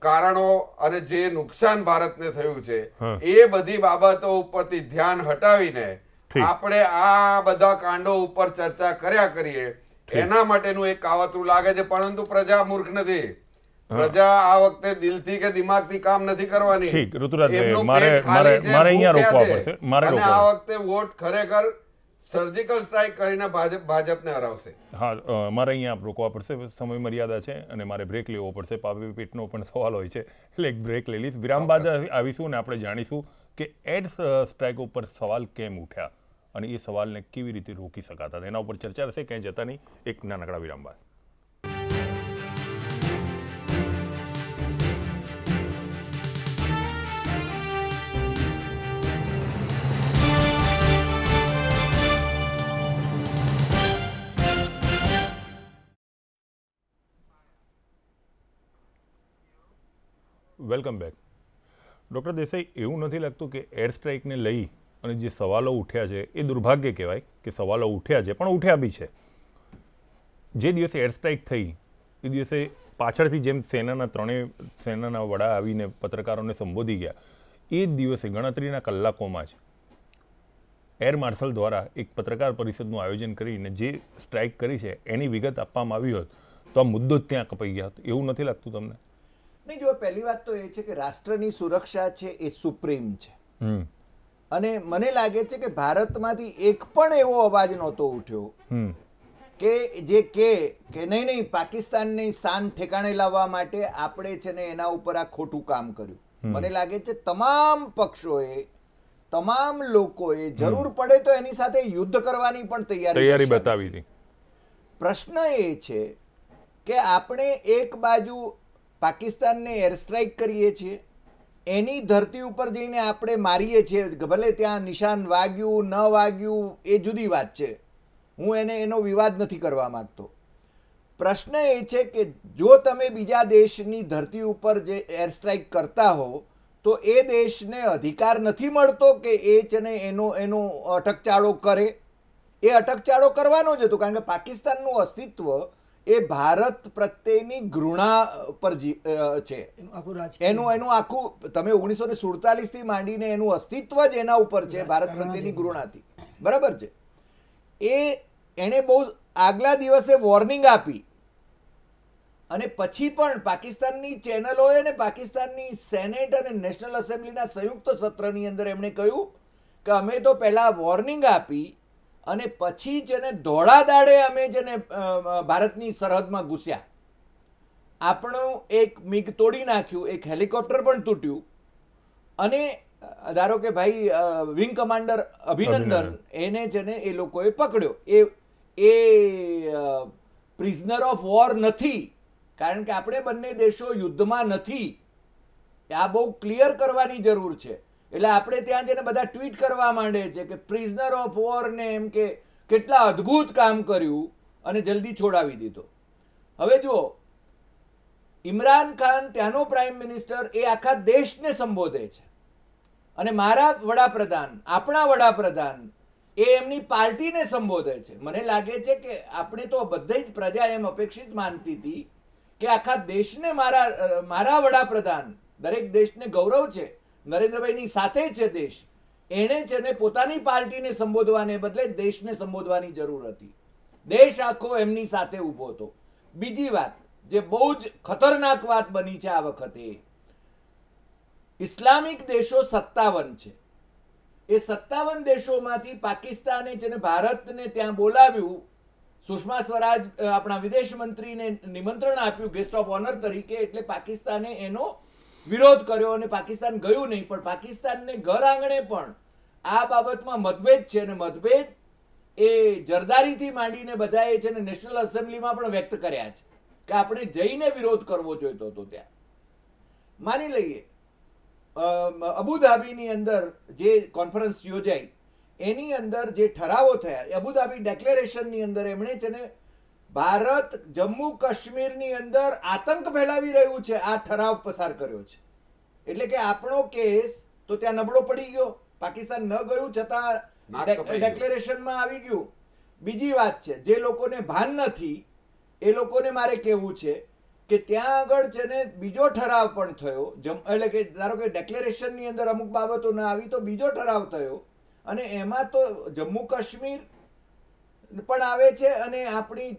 કારણો અને જે નુકસાન ભારતને થયું છે એ બધી બાબતો ઉપરથી ધ્યાન હટાવીને આપણે આ બધા કાંડો ઉપર ચર્ચા કર્યા કરીએ, એના માટેનું એક કાવતરું લાગે છે. પરંતુ પ્રજા મૂર્ખ નથી. પ્રજા આ વખતે દિલથી કે દિમાગથી કામ નથી કરવાની. અને આ વખતે વોટ ખરેખર સર્જિકલ સ્ટ્રાઇક કરીને ભાજપને હરાવશે. હા, મારે અહીંયા રોકવા પડશે, સમય મર્યાદા છે અને મારે બ્રેક લેવો પડશે. પાપી પેટનો પણ સવાલ હોય છે એટલે એક બ્રેક લઈ લઈશ. વિરામ બાદ આવીશું અને આપણે જાણીશું કે એડ સ્ટ્રાઇક ઉપર સવાલ કેમ ઉઠ્યા અને એ સવાલને કેવી રીતે રોકી શકાતા, એના ઉપર ચર્ચા રહેશે. ક્યાંય જતા નહીં, એક નાનકડા વિરામ બાદ. Welcome back. ડૉક્ટર દેસાઈ, એવું નથી લાગતું કે એર સ્ટ્રાઇકને લઈ અને જે સવાલો ઉઠ્યા છે એ દુર્ભાગ્ય કહેવાય કે સવાલો ઉઠ્યા છે, પણ ઉઠ્યા બી છે. જે દિવસે એર સ્ટ્રાઇક થઈ એ દિવસે પાછળથી જેમ ત્રણેય સેનાના વડા આવીને પત્રકારોને સંબોધી ગયા, એ જ દિવસે ગણતરીના કલાકોમાં જ એર માર્શલ દ્વારા એક પત્રકાર પરિષદનું આયોજન કરીને જે સ્ટ્રાઇક કરી છે એની વિગત આપવામાં આવી હોત તો આ મુદ્દો જ ત્યાં કપાઈ ગયા હતો, એવું નથી લાગતું તમને? નહીં, જો પહેલી વાત તો એ છે કે રાષ્ટ્રની સુરક્ષા છે એ સુપ્રીમ છે, અને મને લાગે છે કે ભારતમાંથી એક પણ એવો અવાજ નહોતો ઉઠ્યો કે જે કે નહીં પાકિસ્તાનની શાન ઠેકાણે લાવવા માટે આપણે છે ને એના ઉપર આ ખોટું કામ કર્યું. મને લાગે છે તમામ પક્ષોએ, તમામ લોકોએ જરૂર પડે તો એની સાથે યુદ્ધ કરવાની પણ તૈયારી બતાવી હતી. પ્રશ્ન એ છે કે આપણે એક બાજુ પાકિસ્તાનને એર સ્ટ્રાઇક કરીએ છીએ, એની ધરતી ઉપર જઈને આપણે મારીએ છીએ, ભલે ત્યાં નિશાન વાગ્યું ન વાગ્યું એ જુદી વાત છે, હું એનો વિવાદ નથી કરવા માંગતો. પ્રશ્ન એ છે કે જો તમે બીજા દેશની ધરતી ઉપર જે એર સ્ટ્રાઇક કરતા હો તો એ દેશને અધિકાર નથી મળતો કે એ છે ને એનો અટકચાળો કરે. એ અટકચાળો કરવાનો જ હતો, કારણ કે પાકિસ્તાનનું અસ્તિત્વ એ ભારત પ્રત્યેની ઘૃણા પર છે. એનું આખું તમે 1947 થી માંડીને એનું અસ્તિત્વ જ એના ઉપર છે, ભારત પ્રત્યેની ઘૃણાથી. બરાબર છે. એણે બહુ આગલા દિવસે વોર્નિંગ આપી, અને પછી પણ પાકિસ્તાનની ચેનલોએ અને પાકિસ્તાનની સેનેટ અને નેશનલ એસેમ્બલીના સંયુક્ત સત્રની અંદર એમણે કહ્યું કે અમે તો પહેલા વોર્નિંગ આપી અને પછી જેને ધોળા દાડે અમે જેને ભારતની સરહદમાં ઘૂસ્યા, આપણું એક મિગ તોડી નાખ્યું, એક હેલિકોપ્ટર પણ તૂટ્યું, અને ધારો કે ભાઈ વિંગ કમાન્ડર અભિનંદન એને જેને એ લોકોએ પકડ્યો, એ પ્રિઝનર ઓફ વોર નથી, કારણ કે આપણે બંને દેશો યુદ્ધમાં નથી. આ બહુ ક્લિયર કરવાની જરૂર છે. એટલે આપણે ત્યાં જઈને બધા ટ્વીટ કરવા માંડે છે કે પ્રિઝનર ઓફ વોર ને એમ કે કેટલા અદ્ભુત કામ કર્યું અને જલ્દી છોડાવી દીધો. હવે જુઓ, ઇમરાન ખાન ત્યાંનો પ્રાઇમ મિનિસ્ટર એ આખા દેશને સંબોધે છે, અને મારા વડાપ્રધાન, આપણા વડાપ્રધાન એ એમની પાર્ટીને સંબોધે છે. મને લાગે છે કે આપણે તો બધી જ પ્રજા એમ અપેક્ષિત માનતી હતી કે આખા દેશને મારા વડાપ્રધાન, દરેક દેશને ગૌરવ છે, નરેન્દ્રભાઈની સાથે છે દેશ, એણે છે ને પોતાની પાર્ટીને સંબોધવાને બદલે દેશને સંબોધવાની જરૂર હતી. દેશ આખો એમની સાથે ઊભો હતો. બીજી વાત જે બહુ જ ખતરનાક વાત બની છે આ વખતે, ઇસ્લામિક દેશો 57 છે. એ 57 દેશોમાંથી પાકિસ્તાને છે ને ભારતને ત્યાં બોલાવ્યું, સુષ્મા સ્વરાજ આપણા વિદેશ મંત્રીને નિમંત્રણ આપ્યું ગેસ્ટ ઓફ ઓનર તરીકે, એટલે પાકિસ્તાને એનો વિરોધ કર્યો અને પાકિસ્તાન ગયું નહીં. પણ પાકિસ્તાનને ઘર આંગણે પણ આ બાબતમાં મતભેદ છે, અને મતભેદ એ જરદારીથી માંડીને બધાએ છે ને નેશનલ એસેમ્બલીમાં પણ વ્યક્ત કર્યા છે કે આપણે જઈને વિરોધ કરવો જોઈતો હતો. ત્યાં માની લઈએ અબુધાબીની અંદર જે કોન્ફરન્સ યોજાઈ એની અંદર જે ઠરાવો થયા, અબુધાબી ડેક્લેરેશનની અંદર એમણે છે ને ભારત જમ્મુ કાશ્મીરની અંદર આતંક ફેલાવી રહ્યું છે આ ઠરાવ પસાર કર્યો છે. એટલે કે આપણો કેસ તો ત્યાં નબળો પડી ગયો, પાકિસ્તાન ન ગયું છતાં ડેક્લેરેશનમાં આવી ગયું. બીજી વાત છે, જે લોકોને ભાન નથી એ લોકોને મારે કહેવું છે કે ત્યાં આગળ છે ને બીજો ઠરાવ પણ થયો, એટલે કે ધારો કે ડેક્લેરેશનની અંદર અમુક બાબતો ના આવી તો બીજો ઠરાવ થયો, અને એમાં તો જમ્મુ કાશ્મીર પણ આવે છે અને આપણી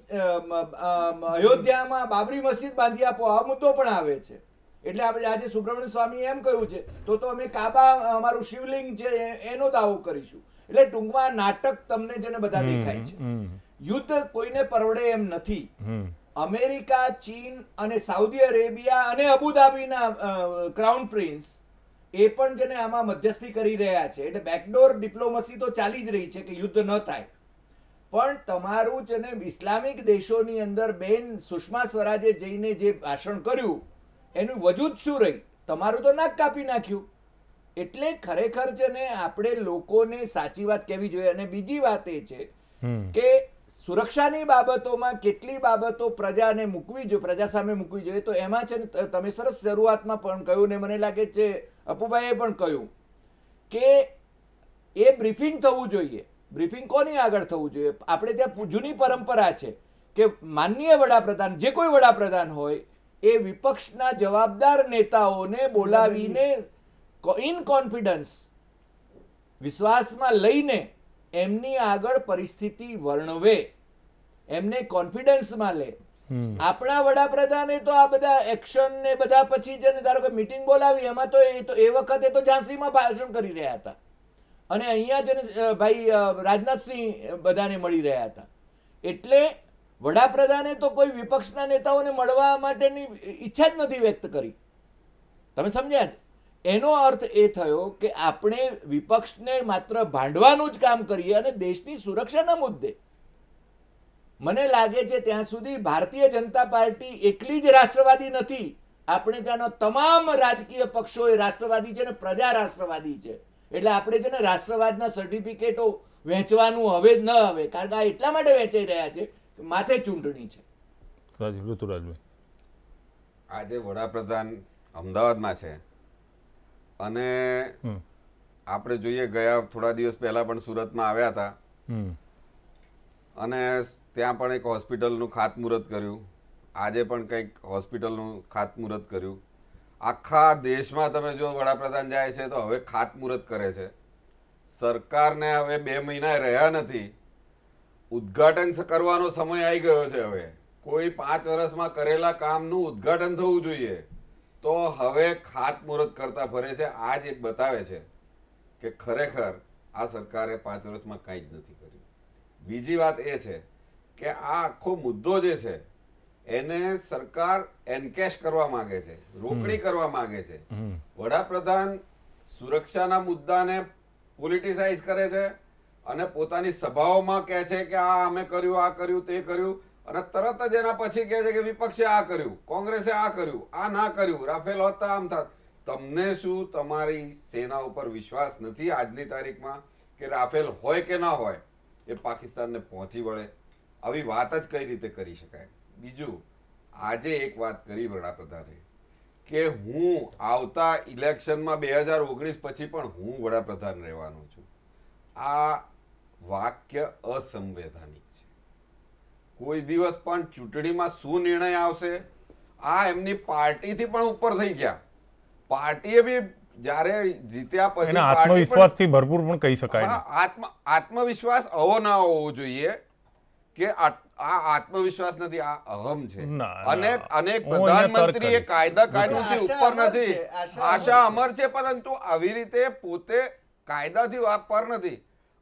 અયોધ્યામાં બાબરી મસ્જિદ બાંધી આપો આ મુદ્દો પણ આવે છે. એટલે આપણે આજે સુબ્રમણ્યમ સ્વામી એમ કહ્યું છે તો અમે કાબા અમારું શિવલિંગ છે એનો દાવો કરીશું. એટલે ટૂંકમાં નાટક તમને જેને બધા દેખાય છે. યુદ્ધ કોઈને પરવડે એમ નથી. અમેરિકા, ચીન અને સાઉદી અરેબિયા અને અબુધાબીના ક્રાઉન પ્રિન્સ એ પણ જેને આમાં મધ્યસ્થી કરી રહ્યા છે. એટલે બેકડોર ડિપ્લોમસી તો ચાલી જ રહી છે કે યુદ્ધ ન થાય. પણ તમારું છે ને ઇસ્લામિક દેશોની અંદર બેન સુષ્મા સ્વરાજે જઈને જે ભાષણ કર્યું એનું વજૂદ શું રહી? તમારું તો નાક કાપી નાખ્યું. એટલે ખરેખર છે ને આપણે લોકોને સાચી વાત કહેવી જોઈએ. અને બીજી વાત એ છે કે સુરક્ષાની બાબતોમાં કેટલી બાબતો પ્રજાને મૂકવી જોઈએ, પ્રજા સામે મૂકવી જોઈએ. તો એમાં છે ને તમે સરસ શરૂઆતમાં પણ કહ્યું ને મને લાગે છે અપુભાઈએ પણ કહ્યું કે એ બ્રીફિંગ થવું જોઈએ. બ્રીફિંગ કોની આગળ થવું જોઈએ? આપણે ત્યાં જૂની પરંપરા છે કે માનનીય વડાપ્રધાન, જે કોઈ વડાપ્રધાન હોય એ વિપક્ષના જવાબદાર નેતાઓને બોલાવીને ઇન કોન્ફિડન્સ, વિશ્વાસમાં લઈને એમની આગળ પરિસ્થિતિ વર્ણવે, એમને કોન્ફિડન્સમાં લે, આપણા વડાપ્રધાને તો આ બધા એક્શન ને બધા પછી છે ને ધારો કે મીટિંગ બોલાવી એમાં તો એ વખતે તો ઝાંસીમાં ભાષણ કરી રહ્યા હતા અને અહીંયા છે ને ભાઈ રાજનાથસિંહ બધાને મળી રહ્યા હતા. એટલે વડાપ્રધાને તો કોઈ વિપક્ષના નેતાઓને મળવા માટેની ઈચ્છા જ નથી વ્યક્ત કરી. તમે સમજ્યા જ? એનો અર્થ એ થયો કે આપણે વિપક્ષને માત્ર ભાંડવાનું જ કામ કરીએ અને દેશની સુરક્ષાના મુદ્દે મને લાગે છે ત્યાં સુધી ભારતીય જનતા પાર્ટી એકલી જ રાષ્ટ્રવાદી નથી. આપણે ત્યાંનો તમામ રાજકીય પક્ષો એ રાષ્ટ્રવાદી છે ને પ્રજા રાષ્ટ્રવાદી છે. એટલે આપણે છે ને રાષ્ટ્રવાદના સર્ટિફિકેટો વહેંચવાનું હવે જ ન હવે, કારણ કે આ એટલા માટે વહેંચાઈ રહ્યા છે કે માથે ચૂંટણી છે. ઋતુરાજભાઈ, આજે વડાપ્રધાન અમદાવાદમાં છે અને આપણે જોઈએ ગયા થોડા દિવસ પહેલા પણ સુરતમાં આવ્યા હતા અને ત્યાં પણ એક હોસ્પિટલનું ખાતમુહૂર્ત કર્યું. આજે પણ કંઈક હોસ્પિટલનું ખાતમુહૂર્ત કર્યું. આખા દેશમાં તમે જો વડાપ્રધાન જાય છે તો હવે ખાતમુહૂર્ત કરે છે. સરકારને હવે 2 મહિના રહ્યા નથી, ઉદ્ઘાટન કરવાનો સમય આવી ગયો છે. હવે કોઈ 5 વર્ષમાં કરેલા કામનું ઉદ્ઘાટન થવું જોઈએ તો હવે ખાતમુહૂર્ત કરતા ફરે છે. આ જ એક બતાવે છે કે ખરેખર આ સરકારે 5 વર્ષમાં કંઈ જ નથી કર્યું. બીજી વાત એ છે કે આ આખો મુદ્દો જે છે એને સરકાર એન્કેશ કરવા માંગે છે, રોકડી કરવા માંગે છે. વડાપ્રધાન સુરક્ષાના મુદ્દાને પોલિટિસાઇઝ કરે છે અને પોતાની સભાઓમાં કહે છે કે આ અમે કર્યું, આ કર્યું, તે કર્યું, અને તરત જ એના પછી કહે છે કે વિપક્ષે આ કર્યું, કોંગ્રેસે આ કર્યું, આ ના કર્યું, રાફેલ હોતા આમ થાત. તમને શું તમારી સેના ઉપર વિશ્વાસ નથી આજની તારીખમાં કે રાફેલ હોય કે ના હોય એ પાકિસ્તાનને પહોંચી વળે? આવી વાત જ કઈ રીતે કરી શકાય? બીજું, આજે એક વાત કરી વડાપ્રધાને કે હું આવતા ઇલેક્શનમાં 2019 પછી પણ હું વડાપ્રધાન રહેવાનો છું. આ વાક્ય અસંવૈધાનિક છે. કોઈ દિવસ પણ ચૂંટણીમાં શું નિર્ણય આવશે આ એમની પાર્ટીથી પણ ઉપર થઈ ગયા. પાર્ટીએ બી જ્યારે જીત્યા પછી આત્મવિશ્વાસથી ભરપૂર પણ કહી શકાય. આત્મવિશ્વાસ આવો ના હોવો જોઈએ કે આ આત્મવિશ્વાસ નથી, આ અહમ છે. અને પ્રધાનમંત્રી એ કાયદા કાનૂનથી ઉપર નથી, આશા અમર છે, પરંતુ આવી રીતે પોતે કાયદાથી પર નથી.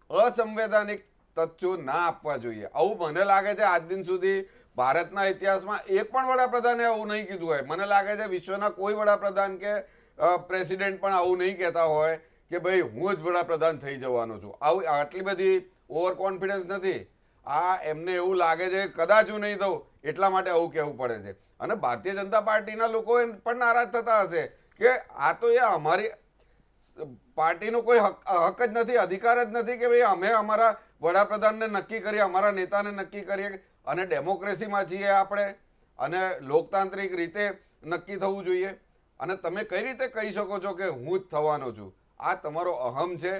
અસંવૈધાનિક તથ્યો ના આપવા જોઈએ. આવું મને લાગે છે આજ દિન સુધી ભારતના ઇતિહાસમાં એક પણ વડાપ્રધાને આવું નહીં કીધું હોય. મને લાગે છે વિશ્વના કોઈ વડાપ્રધાન કે પ્રેસિડેન્ટ પણ આવું નહીં કહેતા હોય કે ભાઈ હું જ વડાપ્રધાન થઈ જવાનો છું. આવું આટલી બધી ઓવર કોન્ફિડન્સ નથી. આ એમને એવું લાગે છે કદાચ હું નહીં થઉં એટલા માટે આવું કહેવું પડે છે. અને ભારતીય જનતા પાર્ટીના લોકો પણ નારાજ થતા હશે કે આ તો એ અમારી પાર્ટીનો કોઈ હક જ નથી, અધિકાર જ નથી કે ભાઈ અમે અમારા વડાપ્રધાનને નક્કી કરીએ, અમારા નેતાને નક્કી કરીએ. અને ડેમોક્રેસીમાં છીએ આપણે અને લોકતાંત્રિક રીતે નક્કી થવું જોઈએ. અને તમે કઈ રીતે કહી શકો છો કે હું જ થવાનો છું? આ તમારો અહમ છે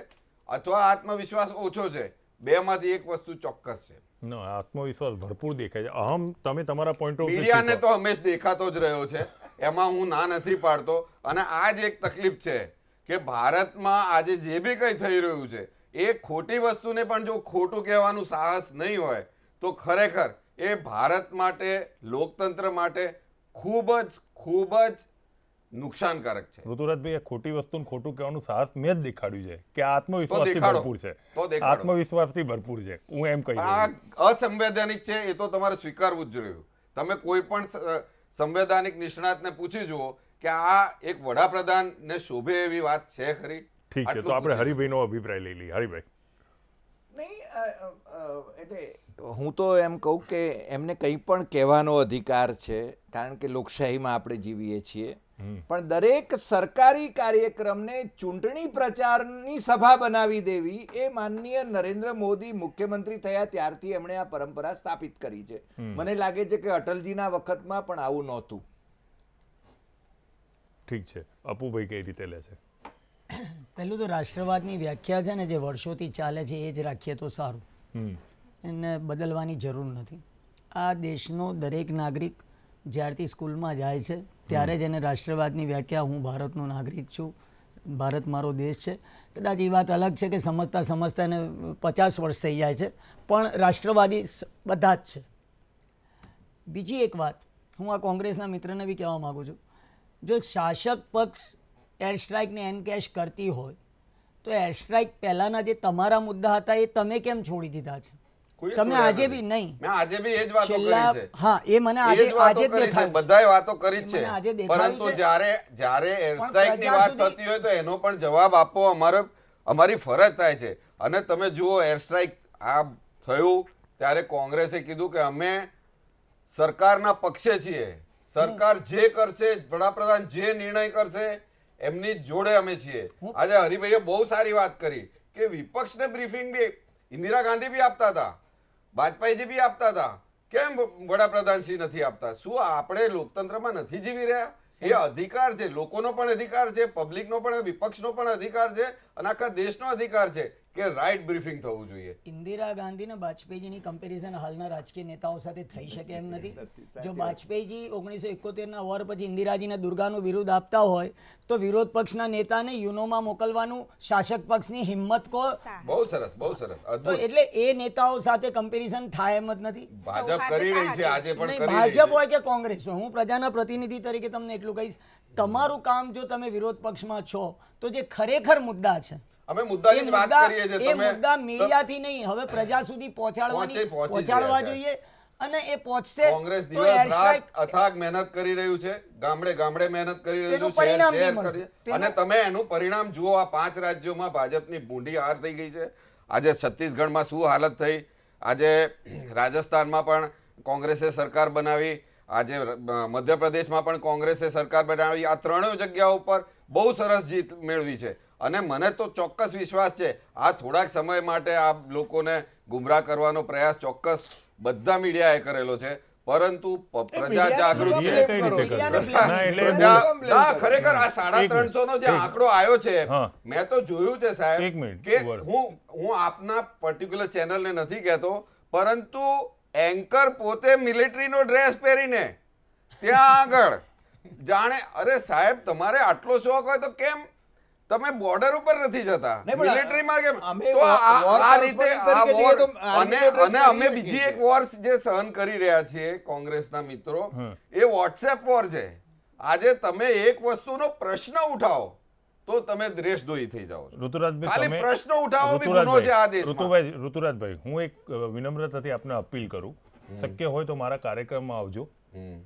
અથવા આત્મવિશ્વાસ ઓછો છે. બેમાંથી એક વસ્તુ ચોક્કસ છે. આત્મવિશ્વાસ ભરપૂર દેખાય છે. અહમ તમે તમારા પોઈન્ટ ઓફ મીડિયાને તો હંમેશ દેખાતો જ રહ્યો છે, એમાં હું ના નથી પાડતો. અને આ જ એક તકલીફ છે કે ભારતમાં આજે જે બી કંઈ થઈ રહ્યું છે એ ખોટી વસ્તુને પણ જો ખોટું કહેવાનું સાહસ નહીં હોય તો ખરેખર એ ભારત માટે, લોકતંત્ર માટે ખૂબ જ નુકસાનકારક છે. ઋતુરાજભાઈ, ખોટી વસ્તુને ખોટું કહેવાનું સાહસ મેં જ દેખાડ્યું છે કે આત્મવિશ્વાસથી ભરપૂર છે. આત્મવિશ્વાસથી ભરપૂર છે. હું એમ કહી આ અસંવૈધાનિક છે એ તો તમારે સ્વીકારવું જ રહ્યું. તમે કોઈ પણ સંવૈધાનિક નિષ્ણાતને પૂછી જુઓ કે આ એક વડાપ્રધાનને શોભે એવી વાત છે ખરી? ઠીક છે, તો આપણે હરિભાઈનો અભિપ્રાય લઈ લઈએ. હરિભાઈ. નહીં, એટલે હું તો એમ કહું કે એમને કંઈ પણ કહેવાનો અધિકાર છે, કારણ કે લોકશાહીમાં આપણે જીવીએ છીએ. પણ દરેક સરકારી કાર્યક્રમને ચૂંટણી પ્રચારની સભા બનાવી દેવી એ માનનીય નરેન્દ્ર મોદી મુખ્યમંત્રી થયા ત્યારથી એમણે આ પરંપરા સ્થાપિત કરી છે. મને લાગે છે કે અટલજીના વખતમાં પણ આવું નહોતું. ઠીક છે, અપુભાઈ કઈ રીતે લે છે? પહેલું તો રાષ્ટ્રવાદની વ્યાખ્યા છે ને જે વર્ષોથી ચાલે છે એ જ રાખીએ તો સારું, એને બદલવાની જરૂર નથી. આ દેશનો દરેક નાગરિક જ્યારથી સ્કૂલમાં જાય છે ત્યારે જ એને રાષ્ટ્રવાદની વ્યાખ્યા, હું ભારતનો નાગરિક છું, ભારત મારો દેશ છે. કદાચ એ વાત અલગ છે કે સમજતા સમજતા એને 50 વર્ષ થઈ જાય છે, પણ રાષ્ટ્રવાદી બધા જ છે. બીજી એક વાત હું આ કોંગ્રેસના મિત્રને બી કહેવા માગું છું, જો શાસક પક્ષ એર સ્ટ્રાઇકને એનકેશ કરતી હોય તો એર સ્ટ્રાઇક પહેલાના જે તમારા મુદ્દા હતા એ તમે કેમ છોડી દીધા છે? તમે આજે બી નહીં, મેં આજે બી એ જ વાતો છેલ્લા કરી છે. હા એ મને આજે આજે જ દેખાયું છે. બધાય વાતો કરી જ મને આજે છે, દેખાયું પરંતુ છે. જ્યારે એર પણ સ્ટ્રાઇક ની પ્રજા વાત સુધી- થતી હોય તો એનો પણ જવાબ આપવો અમારી ફરજ થાય છે. અને તમે જુઓ એર સ્ટ્રાઇક આ થયું ત્યારે કોંગ્રેસે કીધું કે અમે સરકારના પક્ષે છીએ, સરકાર જે કરશે, વડાપ્રધાન જે નિર્ણય કરશે એમની જોડે અમે છીએ. આજે હરિભાઈએ બહુ સારી વાત કરી કે વિપક્ષને બ્રીફિંગ બી ઇન્દિરા ગાંધી બી આપતા હતા, વાજપેયીજી બી આપતા હતા, કેમ વડાપ્રધાન શ્રી નથી આપતા? શું આપણે લોકતંત્રમાં નથી જીવી રહ્યા? એ અધિકાર છે, લોકોનો પણ અધિકાર છે, પબ્લિકનો પણ, વિપક્ષનો પણ અધિકાર છે અને આખા દેશનો અધિકાર છે કે રાઈટ બ્રીફિંગ થવું જોઈએ. ઇન્દિરા ગાંધી અને વાજપેયીજીની કમ્પેરિઝન હાલના રાજકીય નેતાઓ સાથે થઈ શકે એમ નથી. જો વાજપેયીજી 1971ના વોર પછી ઇન્દિરાજીને દુર્ગાનું વિરુદ્ધ આપતા હોય તો વિરોધ પક્ષના નેતાને યુનોમાં મોકલવાનું શાસક પક્ષની હિંમત કો બહુ સરસ, બહુ સરસ, તો અદ્ભુત. એટલે એ નેતાઓ સાથે કમ્પેરિઝન થાય એમ જ નથી. ભાજપ કરી રહી છે, આજે પણ નહીં, કરી રહી ભાજપ છે. હોય કે કોંગ્રેસ હોય, હું પ્રજાના પ્રતિનિધિ તરીકે તમને એટલું કહીશ, તમારું કામ જો તમે વિરોધ પક્ષમાં છો તો જે ખરેખર મુદ્દા છે અમે મુદ્દાની જ વાત કરીએ છીએ. એ તમે મુદ્દા મીડિયાથી નહીં, હવે પ્રજા સુધી પહોંચાડવા જોઈએ અને એ પહોંચશે કોંગ્રેસ તો દિવસ air રાત strike- અથાગ મહેનત કરી રહ્યું છે, ગામડે ગામડે મહેનત કરી રહ્યું તેનું છે, પરિણામ શહેર બી મળશે. કરી- અને તમે એનું પરિણામ જુઓ. આ 5 રાજ્યોમાં ભાજપની ભૂંડી હાર થઈ ગઈ છે. આજે છત્તીસગઢમાં શું હાલત થઈ, આજે રાજસ્થાનમાં પણ કોંગ્રેસે સરકાર બનાવી, આજે મધ્યપ્રદેશમાં પણ કોંગ્રેસે સરકાર બનાવી. આ ત્રણેય જગ્યાઓ ઉપર બહુ સરસ જીત મેળવી છે અને મને તો ચોક્કસ વિશ્વાસ છે આ થોડાક સમય માટે આ લોકોને ગુમરાહ કરવાનો પ્રયાસ ચોક્કસ બધા મીડિયાએ કરેલો છે, પરંતુ પ્રજા જાગૃત છે. કઈ રીતે કરશે? ના, એટલે ના, ખરેખર આ 350 નો જે આંકડો આવ્યો છે, હા. મેં તો જોયું છે એક સાહેબ મિનિટ, કે ઉભા રહો. હું આપના પર્ટિક્યુલર ચેનલને નથી કહેતો, પરંતુ એન્કર પોતે મિલિટરીનો ડ્રેસ પહેરીને ત્યાં આગળ જાણે, અરે સાહેબ તમારે આટલો શોખ હોય તો કેમ તમે બોર્ડર ઉપર નથી જતા? નહીં, પણ મિલિટરીમાં કેમ? અમે તો આ war રીતે correspondent આ તરીકે war જઈએ તો army નો dress અને અમે પહેરીએ જ બીજી છીએ. એક વોર જે સહન કરી રહ્યા છીએ કોંગ્રેસના મિત્રો, એ વોટ્સએપ વોર છે. આજે તમે એક વસ્તુનો પ્રશ્ન ઉઠાવો તો તમે દ્વેષદ્રોહી થઈ જાઓ છો. ઋતુરાજભાઈ, ખાલી તમે- પ્રશ્ન ઉઠાવો બી ગુનો છે આ દેશમાં. ઋતુરાજભાઈ, હું એક વિનમ્રતાથી આપને અપીલ કરું, શક્ય હોય તો મારા કાર્યક્રમમાં આવજો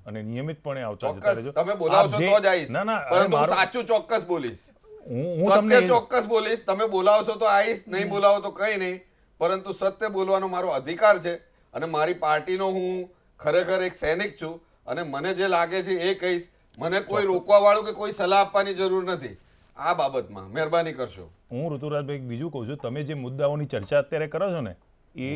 અને નિયમિતપણે આવતા જતા ચોક્કસ રહેજો. તમે બોલાવશો આપ જે- તો જ આવીશ. ના, ના, અરે પરંતુ હું મારો- સાચું ચોક્કસ બોલીશ. હું સત્ય તમને ચોક્કસ બોલીશ. તમે બોલાવશો તો આવીશ, નહીં બોલાવો તો કઈ નહીં, પરંતુ સત્ય બોલવાનો મારો અધિકાર છે અને મારી પાર્ટીનો હું ખરેખર એક સૈનિક છું અને મને જે લાગે છે એ કહીશ. મને કોઈ રોકવા વાળું કે કોઈ સલાહ આપવાની જરૂર નથી આ બાબતમાં. મહેરબાની કરશો. હું ઋતુરાજભાઈ બીજું કહું છું, તમે જે મુદ્દાઓની ચર્ચા અત્યારે કરો છો ને એ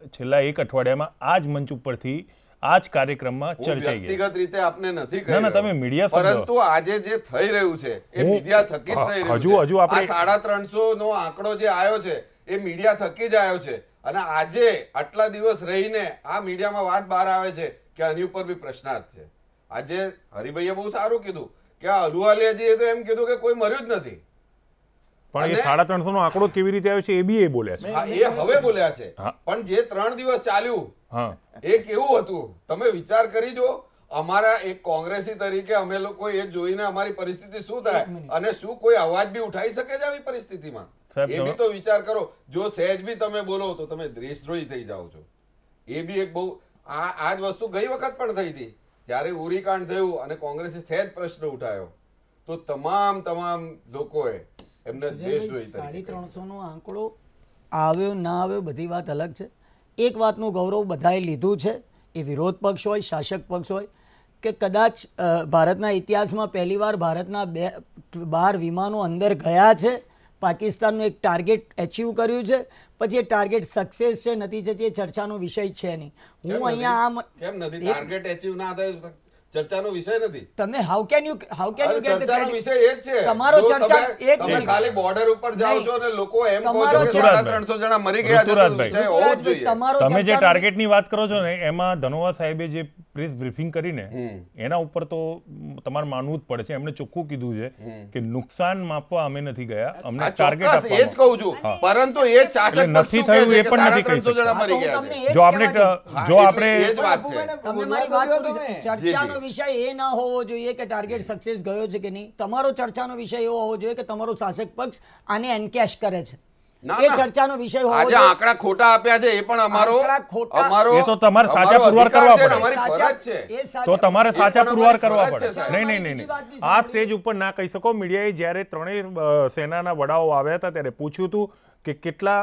છેલ્લા એક અઠવાડિયામાં આ જ મંચ ઉપરથી આ જ કાર્યક્રમમાં હું ચર્ચાઈ ગઈ. વ્યક્તિગત રીતે આપને નથી કહી ના, ના, રહ્યો. તમે મીડિયા સમજો. પરંતુ આજે જે થઈ રહ્યું છે એ હું- મીડિયા થકી જ થઈ રહ્યું હજુ- છે. હજુ આપણે- આ 350 નો આંકડો જે આવ્યો છે એ મીડિયા થકી જ આવ્યો છે અને આજે આટલા દિવસ રહીને આ મીડિયામાં વાત બહાર આવે છે કે આની ઉપર બી પ્રશ્નાર્થ છે. આજે હરિભાઈએ બહુ સારું કીધું કે આ અલુવાલિયાજીએ તો એમ કીધું કે કોઈ મર્યું જ નથી. પણ એ 350 નો આંકડો કેવી રીતે આવ્યો છે એ બી એ બોલ્યા છે. હા, એ હવે બોલ્યા છે. હા. પણ જે 3 દિવસ ચાલ્યું હા, એ કેવું હતું તમે વિચાર કરી જો. અમારા એક કોંગ્રેસી તરીકે અમે લોકો એ જોઈને અમારી પરિસ્થિતિ શું થાય અને શું કોઈ અવાજ બી ઉઠાઈ શકે છે આવી પરિસ્થિતિમાં? સાહેબ, એ બી તો વિચાર કરો. જો સહેજ બી તમે બોલો તો તમે દેશદ્રોહી થઈ જાઓ છો. એ બી એક બહુ આ જ વસ્તુ ગઈ વખત પણ થઈ હતી જ્યારે ઉરીકાંડ થયું અને કોંગ્રેસે સહેજ પ્રશ્ન ઉઠાયો તો તમામ લોકોએ એમને દેશદ્રોહી તરીકે 350 નો આંકડો આવ્યો ના આવ્યો બધી વાત અલગ છે. એક વાતનું ગૌરવ બધાએ લીધું છે, એ વિરોધ પક્ષ હોય શાસક પક્ષ હોય, કે કદાચ ભારતના ઇતિહાસમાં પહેલીવાર ભારતના 12 વિમાનો અંદર ગયા છે, પાકિસ્તાનનું એક ટાર્ગેટ એચીવ કર્યું છે, પછી એ ટાર્ગેટ સક્સેસ છે નથી છે એ ચર્ચાનો વિષય છે નહીં. હું અહીંયા કેમ નથી ટાર્ગેટ એચીવ ના થાય ચર્ચાનો વિષય નથી? તમે હાઉ કેન યુ અરે ગેટ ચર્ચાનો વિષય એ જ છે. તમારો જો ચર્ચા એક તમે મિનિટ. ખાલી બોર્ડર ઉપર જાઓ છો અને લોકો એમ કહો તમારો છો કે ઋતુરાજભાઈ, 350 જણા મરી ગયા છે તો ઋતુરાજભાઈ, વિષય હોવો જ જોઈએ. તમારો તમે જે ચર્ચાનો- ટાર્ગેટની વાત કરો છો ને એમાં ધનોવા સાહેબે જે પ્રેસ બ્રીફિંગ કરીને એના ઉપર તો તમારે માનવું જ પડે છે. એમણે ચોખ્ખું કીધું છે કે નુકસાન માપવા અમે નથી ગયા, અમને આ ટાર્ગેટ ચોક્કસ એ જ કહું છું. પરંતુ એ જ શાસક એટલે નથી પક્ષ શું કહે થયું એ છે કે પણ નથી 350 જણા કહી મરી ગયા તમને છે. એ જ જો આપણે કહેવાનું. જો હા, આપણે એટલે એ જ વાત છે. તમે મારી વાત બોલવા દો પૂરી તમે. છે. ચર્ચાનો વિષય એ ના હોવો જોઈએ કે ટાર્ગેટ સક્સેસ ગયો છે કે નહીં. તમારો ચર્ચાનો વિષય એવો હોવો જોઈએ કે તમારો શાસક પક્ષ આને એનકેશ કરે છે. ના, એ ના. ચર્ચાનો વિષય હોવો આજે જોઈએ. આંકડા ખોટા આપ્યા છે એ પણ આંકડા ખોટા- એ તો તમારે સાચા પુરવાર કરવા પડે. અમારી ફરજ છે. એ સાચા- તો તમારે એ સાચા પણ પુરવાર અમારી કરવા ફરજ છે, પડે. સાહેબ. નહીં નહીં નહીં બીજી વાત બી નહીં. આ સાંભળી. સ્ટેજ ઉપર ના કહી શકો. મીડિયાએ જ્યારે ત્રણેય સેનાના વડાઓ આવ્યા હતા ત્યારે પૂછ્યું હતું કે કેટલા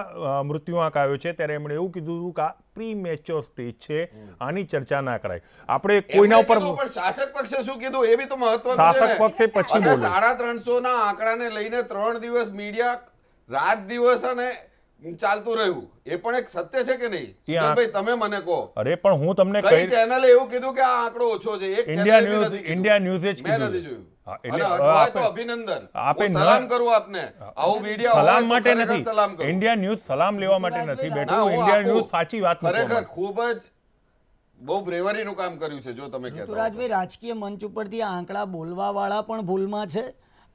મૃત્યુઆંક આવ્યો છે, ત્યારે એમણે એવું કીધું હતું કે આ પ્રી મેચ્યોર સ્ટેજ છે, આની ચર્ચા ના કરાય. આપણે કોઈના એમણે ઉપર કીધું, પણ શાસક પક્ષે શું કીધું એ બી તો મહત્વનું છે શાસક ને. પક્ષે પછી અને બોલ્યું. 350 ના આંકડાને લઈને 3 દિવસ મીડિયા રાત દિવસ અને ચાલતું રહ્યું. એ પણ એક સત્ય છે કે નહીં? એ આ- સુજનભાઈ, તમે મને કહો, અરે પણ હું તમને કઈ કહી ચેનલે એવું કીધું કે આ આંકડો ઓછો છે? એક ઇન્ડિયા ચેનલે બી ન્યૂઝ નથી કીધું. ઇન્ડિયા ન્યૂઝે જ મેં કીધું નથી છે. જોયું. હા, અને એટલે હોય તો આપે- અભિનંદન. આપે હું ન- સલામ કરું આપને. આવું મીડિયા હોય સલામ તો માટે ખરેખર નથી. સલામ કરું. ઇન્ડિયા ન્યૂઝ સલામ લેવા માટે નથી ના, બેઠું. હું ઇન્ડિયા આપું. ન્યૂઝ સાચી વાત મૂકવા ખરેખર માટે. ખૂબ જ બહુ બ્રેવરીનું કામ કર્યું છે જો તમે કહેતા હો તો. ઋતુરાજભાઈ, રાજકીય મંચ ઉપરથી આ આંકડા બોલવા વાળા પણ ભૂલમાં છે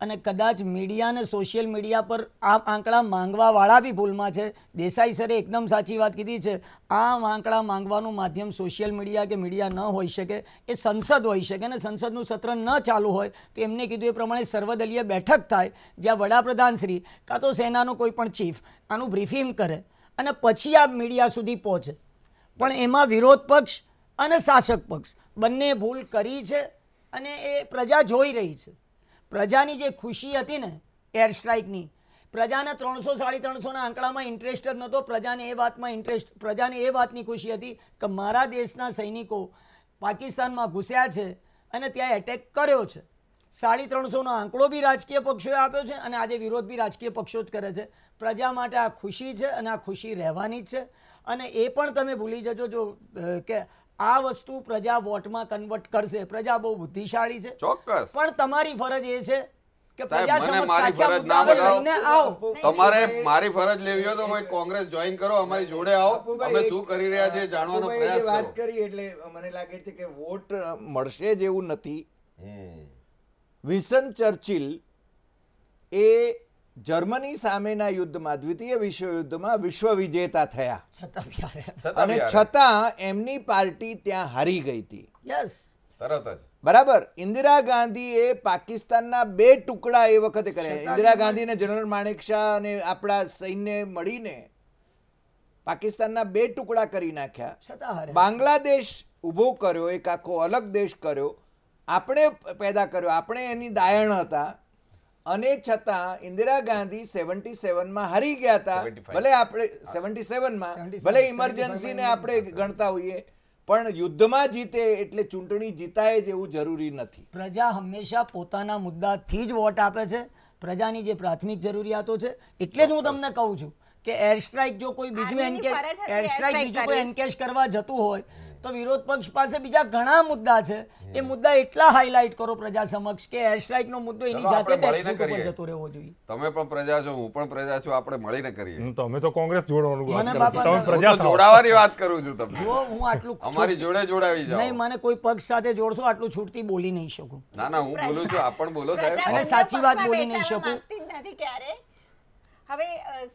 અને કદાચ મીડિયા અને સોશિયલ મીડિયા પર આ આંકડા માંગવા વાળા બી ભૂલમાં છે. દેસાઈ સરે એકદમ સાચી વાત કીધી છે. આ આંકડા માંગવાનું માધ્યમ સોશિયલ મીડિયા કે મીડિયા ન હોઈ શકે, એ સંસદ હોઈ શકે ને સંસદનું સત્ર ન ચાલુ હોય તો એમને કીધું એ પ્રમાણે સર્વદલીય બેઠક થાય જ્યાં વડાપ્રધાન શ્રી કાં તો સેનાનો કોઈ પણ ચીફ આનું બ્રીફિંગ કરે અને પછી આ મીડિયા સુધી પહોંચે. પણ એમાં વિરોધ પક્ષ અને શાસક પક્ષ બંને ભૂલ કરી છે અને એ પ્રજા જોઈ રહી છે. પ્રજાની જે ખુશી હતી ને એર સ્ટ્રાઇકની, પ્રજાને 300 350 ના આંકડામાં ઇન્ટરેસ્ટ જ નહોતો. પ્રજાને એ વાતની ખુશી હતી કે મારા દેશના સૈનિકો પાકિસ્તાનમાં ઘૂસ્યા છે અને ત્યાં એટેક કર્યો છે. 350 નો આંકડો બી રાજકીય પક્ષોએ આપ્યો છે અને આજે વિરોધ બી રાજકીય પક્ષો જ કરે છે. પ્રજા માટે આ ખુશી છે અને આ ખુશી રહેવાની જ છે. અને એ પણ તમે ભૂલી જજો જો કે આ વસ્તુ પ્રજા વોટમાં કન્વર્ટ કરશે. પ્રજા બહુ બુદ્ધિશાળી છે. ચોક્કસ. પણ તમારી ફરજ એ છે કે સાહેબ, પ્રજા મને સમક્ષ મારી સાચા ફરજ ના મુદ્દાઓ બતાવો. લઈને આવો. તમારે મારી ફરજ લેવી હોય તો ભાઈ કોંગ્રેસ જોઈન કરો, અમારી જોડે આવો, અમે શું કરી રહ્યા છે જાણવાનો અપુભાઈએ જે પ્રયાસ વાત કરો. કરી એટલે મને લાગે છે કે વોટ મળશે જ એવું નથી. વિન્સ્ટન ચર્ચિલ એ જર્મની સામેના યુદ્ધમાં, દ્વિતીય વિશ્વયુદ્ધમાં વિશ્વ વિજેતા થયા છતાં બી હાર્યા. છતાં અને બી હારે. છતાં એમની પાર્ટી ત્યાં હારી ગઈ હતી. યસ, તરત જ બરાબર. ઇન્દિરા ગાંધીએ પાકિસ્તાનના 2 ટુકડા એ વખતે કર્યા. ઇન્દિરા ગાંધી અને જનરલ માણેક શાહ અને આપણા સૈન્ય મળીને પાકિસ્તાનના 2 ટુકડા કરી નાખ્યા. છતાં હાર્યા. બાંગ્લાદેશ ઊભો કર્યો, એક આખો અલગ દેશ કર્યો, આપણે પેદા કર્યો, આપણે એની દાયણ હતા. અને છતાં ઇન્દિરા ગાંધી 77માં હારી ગયા હતા. 75. ભલે આપણે 77માં ભલે ઇમરજન્સીને આપણે ગણતા હોઈએ, પણ યુદ્ધમાં જીતે એટલે ચૂંટણી જીતાય જ એવું જરૂરી નથી. પ્રજા હંમેશા પોતાના મુદ્દાથી જ વોટ આપે છે. પ્રજાની જે પ્રાથમિક જરૂરિયાતો છે એટલે જ હું તમને કહું છું કે એર સ્ટ્રાઇક જો કોઈ બીજું આર્મીની ફરજ હતી એર સ્ટ્રાઇક air બીજું strike કોઈ કરવી. એન્કેશ કરવા જતું હોય તો વિરોધ પક્ષ પાસે બીજા ઘણા મુદ્દા છે. એ મુદ્દા એટલા હાઇલાઇટ કરો પ્રજા સમક્ષ કે એર સ્ટ્રાઇકનો મુદ્દો એની ચલો, જાતે આપણે મળીને બેકફૂટ ઉપર કરીએ. જતો રહેવો જોઈએ. તમે પણ પ્રજા છો, હું પણ પ્રજા છું, આપણે મળીને કરીએ. તમે તો કોંગ્રેસ જોડવાનું વાત મને કરો. બાપા તમે ના- પ્રજા હું તો થાઓ. જોડાવાની વાત કરું છું તમને. જો હું આટલું અમારી જોડે જોડાવી નહીં, જાઓ. મને કોઈ પક્ષ સાથે જોડશો આટલું છૂટથી બોલી નહીં શકું. ના ના, હું બોલું છું, આપ પણ બોલો પ્રજા સાહેબ. અને સાચી વાત બોલી નહીં બેસાડવા શકું. માંગતી જ નથી ક્યારે. હવે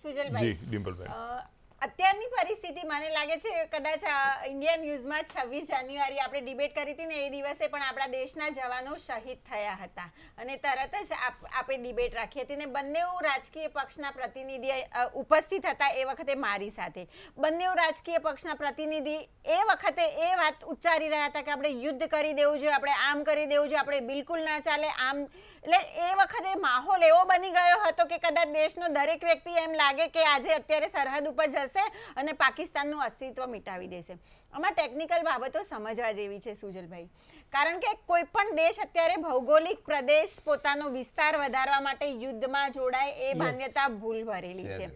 સુજલભાઈ, જી ડિમ્પલભાઈ. અત્યારની પરિસ્થિતિ મને લાગે છે કદાચ ઇન્ડિયન ન્યૂઝમાં 26 જાન્યુઆરી આપણે ડિબેટ કરી હતી ને એ દિવસે પણ આપણા દેશના જવાનો શહીદ થયા હતા અને તરત જ આપણે ડિબેટ રાખી હતી ને બંને રાજકીય પક્ષના પ્રતિનિધિ ઉપસ્થિત હતા એ વખતે મારી સાથે. બંને રાજકીય પક્ષના પ્રતિનિધિ એ વખતે એ વાત ઉચ્ચારી રહ્યા હતા કે આપણે યુદ્ધ કરી દેવું જોઈએ, આપણે આમ કરી દેવું જોઈએ, આપણે બિલકુલ ના ચાલે આમ. એટલે એ વખતે માહોલ એવો બની ગયો હતો કે કદાચ દેશનો દરેક વ્યક્તિ એમ લાગે કે આજે અત્યારે સરહદ ઉપર જશે અને પાકિસ્તાનનું અસ્તિત્વ મિટાવી દેશે. આમાં ટેકનિકલ બાબતો સમજવા જેવી છે સુજલભાઈ, કારણ કે કોઈ પણ દેશ અત્યારે ભૌગોલિક પ્રદેશ પોતાનો વિસ્તાર વધારવા માટે યુદ્ધમાં જોડાય એ માન્યતા ભૂલ ભરેલી છે.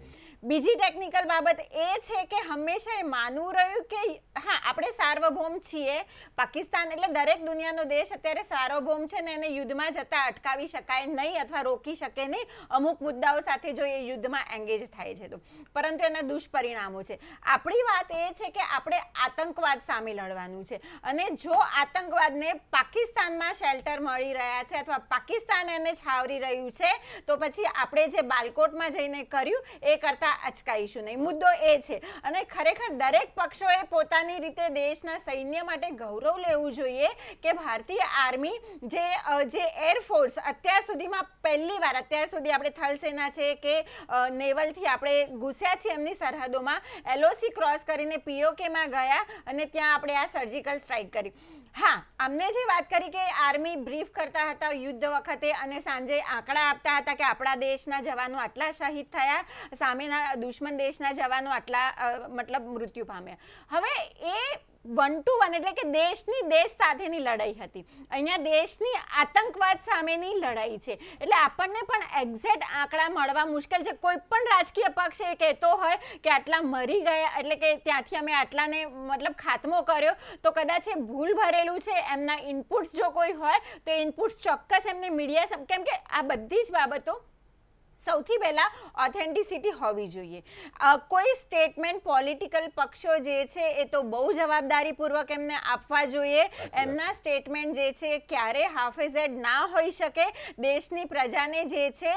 બીજી ટેકનિકલ બાબત એ છે કે હંમેશા એ માનવું રહ્યું કે હા આપણે સાર્વભૌમ છીએ, પાકિસ્તાન એટલે દરેક દુનિયાનો દેશ અત્યારે સાર્વભૌમ છે ને એને યુદ્ધમાં જતા અટકાવી શકાય નહીં અથવા રોકી શકે નહીં અમુક મુદ્દાઓ સાથે જો એ યુદ્ધમાં એંગેજ થાય છે તો, પરંતુ એના દુષ્પરિણામો છે. આપણી વાત એ છે કે આપણે આતંકવાદ સામે લડવાનું છે અને જો આતંકવાદને પાકિસ્તાનમાં શેલ્ટર મળી રહ્યા છે અથવા પાકિસ્તાન એને છાવરી રહ્યું છે તો પછી આપણે જે બાલકોટમાં જઈને કર્યું એ કરતા અચકાઈશું નહીં. મુદ્દો એ છે અને ખરેખર દરેક પક્ષોએ પોતાની રીતે દેશના સૈન્ય માટે ગૌરવ લેવું જોઈએ કે ભારતીય આર્મી જે એરફોર્સ અત્યાર સુધીમાં પહેલી વાર, અત્યાર સુધી આપણે થલ સેના છે કે નેવલથી આપણે ઘૂસ્યા છીએ એમની સરહદોમાં, LOC ક્રોસ કરીને POKમાં ગયા અને ત્યાં આપણે આ સર્જિકલ સ્ટ્રાઇક કરી. હા, અમને જે વાત કરી કે આર્મી બ્રીફ કરતા હતા યુદ્ધ વખતે અને સાંજે આંકડા આપતા હતા કે આપણા દેશના જવાનો આટલા શહીદ થયા, સામેના દુશ્મન દેશના જવાનો આટલા મતલબ મૃત્યુ પામ્યા. હવે એ 1 to 1 એટલે કે દેશની દેશ સાથેની લડાઈ હતી. અહીંયા દેશની આતંકવાદ સામેની લડાઈ છે એટલે આપણને પણ એક્ઝેક્ટ આંકડા મળવા મુશ્કેલ છે. કોઈ પણ રાજકીય પક્ષ એ કહેતો હોય કે આટલા મરી ગયા એટલે કે ત્યાંથી અમે આટલાને મતલબ ખાત્મો કર્યો તો કદાચ એ ભૂલ ભરેલું છે. એમના ઇનપુટ્સ જો કોઈ હોય તો એ ઇનપુટ્સ ચોક્કસ એમને મીડિયા, કેમ કે આ બધી જ બાબતો સૌથી પહેલા ઓથેન્ટિસિટી હોવી જોઈએ. કોઈ સ્ટેટમેન્ટ પોલિટિકલ પક્ષો જે છે એ તો બહુ જવાબદારીપૂર્વક એમને આપવા જોઈએ. એમના સ્ટેટમેન્ટ જે છે ક્યારે હાફેઝેડ ના હોઈ શકે. દેશની પ્રજાને જે છે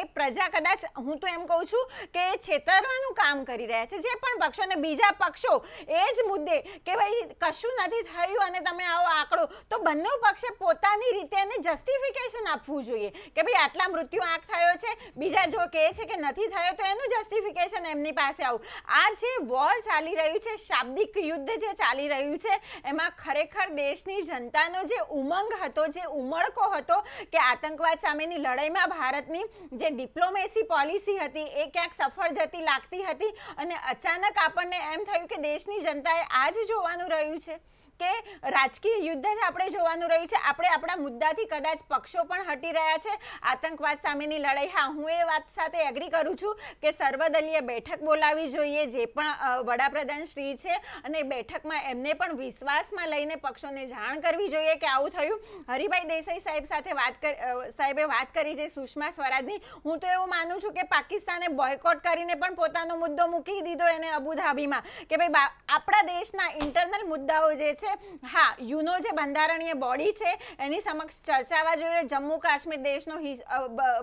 એ પ્રજા કદાચ, હું તો એમ કહું છું કે છેતરવાનું કામ કરી રહ્યા છે જે પણ પક્ષો, અને બીજા પક્ષો એ જ મુદ્દે કે ભાઈ કશું નથી થયું અને તમે આવો આંકડો, તો બંને પક્ષે પોતાની રીતે એને જસ્ટિફિકેશન આપવું જોઈએ કે ભાઈ આટલા મૃત્યુ આંક થયો છે, બીજા જો કહે છે કે નથી થયો તો એનું જસ્ટિફિકેશન એમની પાસે આવું. આ જે વોર ચાલી રહ્યું છે, શાબ્દિક યુદ્ધ જે ચાલી રહ્યું છે, એમાં ખરેખર દેશની જનતાનો જે ઉમંગ હતો, જે ઉમળકો હતો કે આતંકવાદ સામેની લડાઈમાં ભારતની જે ડિપ્લોમેસી પોલિસી હતી એ ક્યાંક સફળ જતી લાગતી હતી અને અચાનક આપણને એમ થયું કે દેશની જનતાએ આ જ જોવાનું રહ્યું છે કે રાજકીય યુદ્ધ જ આપણે જોવાનું રહ્યું છે. આપણે આપણા મુદ્દાથી કદાચ પક્ષો પણ હટી રહ્યા છે. આતંકવાદ સામેની લડાઈ, હા હું એ વાત સાથે એગ્રી કરું છું કે સર્વદલીય બેઠક બોલાવવી જોઈએ જે પણ વડાપ્રધાન શ્રી છે અને બેઠકમાં એમને પણ વિશ્વાસમાં લઈને પક્ષોને જાણ કરવી જોઈએ કે આવું થયું. હરિભાઈ દેસાઈ સાહેબ સાથે સાહેબે વાત કરી છે સુષ્મા સ્વરાજની. હું તો એવું માનું છું કે પાકિસ્તાને બોયકોટ કરીને પણ પોતાનો મુદ્દો મૂકી દીધો એને અબુધાબીમાં કે ભાઈ આપણા દેશના ઇન્ટરનલ મુદ્દાઓ જે છે, હા યુનો જે બંધારણીય બોડી છે એની સમક્ષ ચર્ચાવા જોઈએ. જમ્મુ કાશ્મીર દેશનો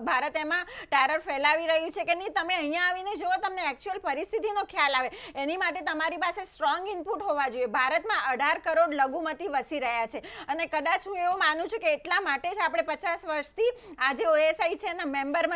ભારત એમાં ટેરર ફેલાવી રહ્યું છે કે નહીં, તમે અહીંયા આવીને જુઓ, તમને એકચ્યુઅલ પરિસ્થિતિનો ખ્યાલ આવે. એની માટે તમારી પાસે સ્ટ્રોંગ ઇનપુટ હોવા જોઈએ. ભારતમાં 18 કરોડ લઘુમતી વસી રહ્યા છે અને કદાચ હું એવું માનું છું કે એટલા માટે જ આપણે 50 વર્ષથી આજે OSI છે એના મેમ્બર,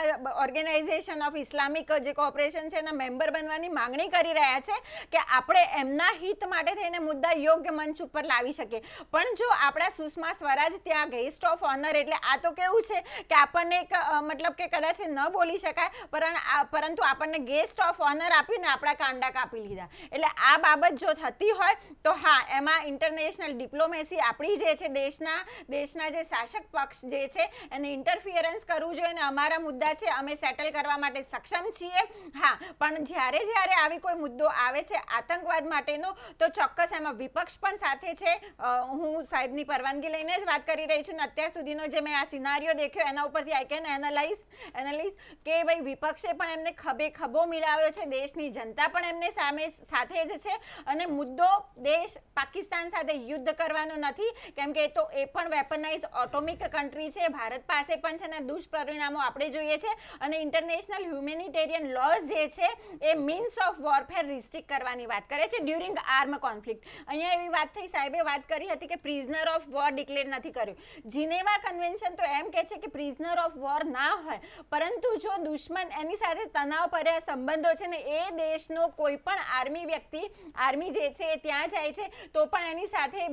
ઓર્ગેનાઇઝેશન ઓફ ઇસ્લામિક જે કોઓપરેશન છે એના મેમ્બર બનવાની માંગણી કરી રહ્યા છે કે આપણે એમના હિત માટે થઈને મુદ્દા યોગ્ય મંચ ઉપર લાવી શકે. પણ જો આપણા સુષ્મા સ્વરાજ ત્યાં ગેસ્ટ ઓફ ઓનર, એટલે આ તો કેવું છે કે આપણને એક મતલબ કે કદાચ ન બોલી શકાય પરંતુ આપણને ગેસ્ટ ઓફ ઓનર આપીને આપણા કાંડા કાપી લીધા. એટલે આ બાબત જો થતી હોય તો હા એમાં ઇન્ટરનેશનલ ડિપ્લોમેસી આપણી જે છે દેશના જે શાસક પક્ષ જે છે એને ઇન્ટરફિયરન્સ કરવું જોઈએ અને અમારા મુદ્દા છે અમે સેટલ કરવા માટે સક્ષમ છીએ. હા, પણ જ્યારે આવી કોઈ મુદ્દો આવે છે આતંકવાદ માટેનો તો ચોક્કસ એમાં વિપક્ષ પણ સાથે છે. હું સાહેબની પરવાનગી લઈને જ વાત કરી રહી છું ને અત્યાર સુધીનો જે મેં આ સિનારીઓ દેખ્યો એના ઉપરથી આઈ કેન એનાલાઇઝ કે ભાઈ વિપક્ષે પણ એમને ખભો મિલાવ્યો છે, દેશની જનતા પણ એમને સાથે જ છે અને મુદ્દો દેશ પાકિસ્તાન સાથે યુદ્ધ કરવાનો નથી કેમ કે એ પણ વેપનાઇઝ ઓટોમિક કન્ટ્રી છે. ભારત પાસે પણ છે ને દુષ્પરિણામો આપણે જોઈએ છે અને ઇન્ટરનેશનલ હ્યુમેનિટેરિયન લોઝ જે છે એ મીન્સ ઓફ વોરફેર રિસ્ટ્રિક્ટ કરવાની વાત કરે છે ડ્યુરિંગ આર્મ કોન્ફ્લિક્ટ. અહીંયા એવી વાત થઈ, સાહેબે વાત કરી હતી કે પ્રિઝનર ઓફ વોર ડિક્લેર નથી કર્યું. જીનેવા કન્વેન્શન તો એમ કહે છે કે પ્રિઝનર ઓફ વોર ના હોય, પરંતુ જો દુશ્મન એની સાથે તણાવ ભર્યા સંબંધો છે ને એ દેશનો કોઈ પણ આર્મી વ્યક્તિ, આર્મી જે છે ત્યાં જાય છે તો પણ એની સાથે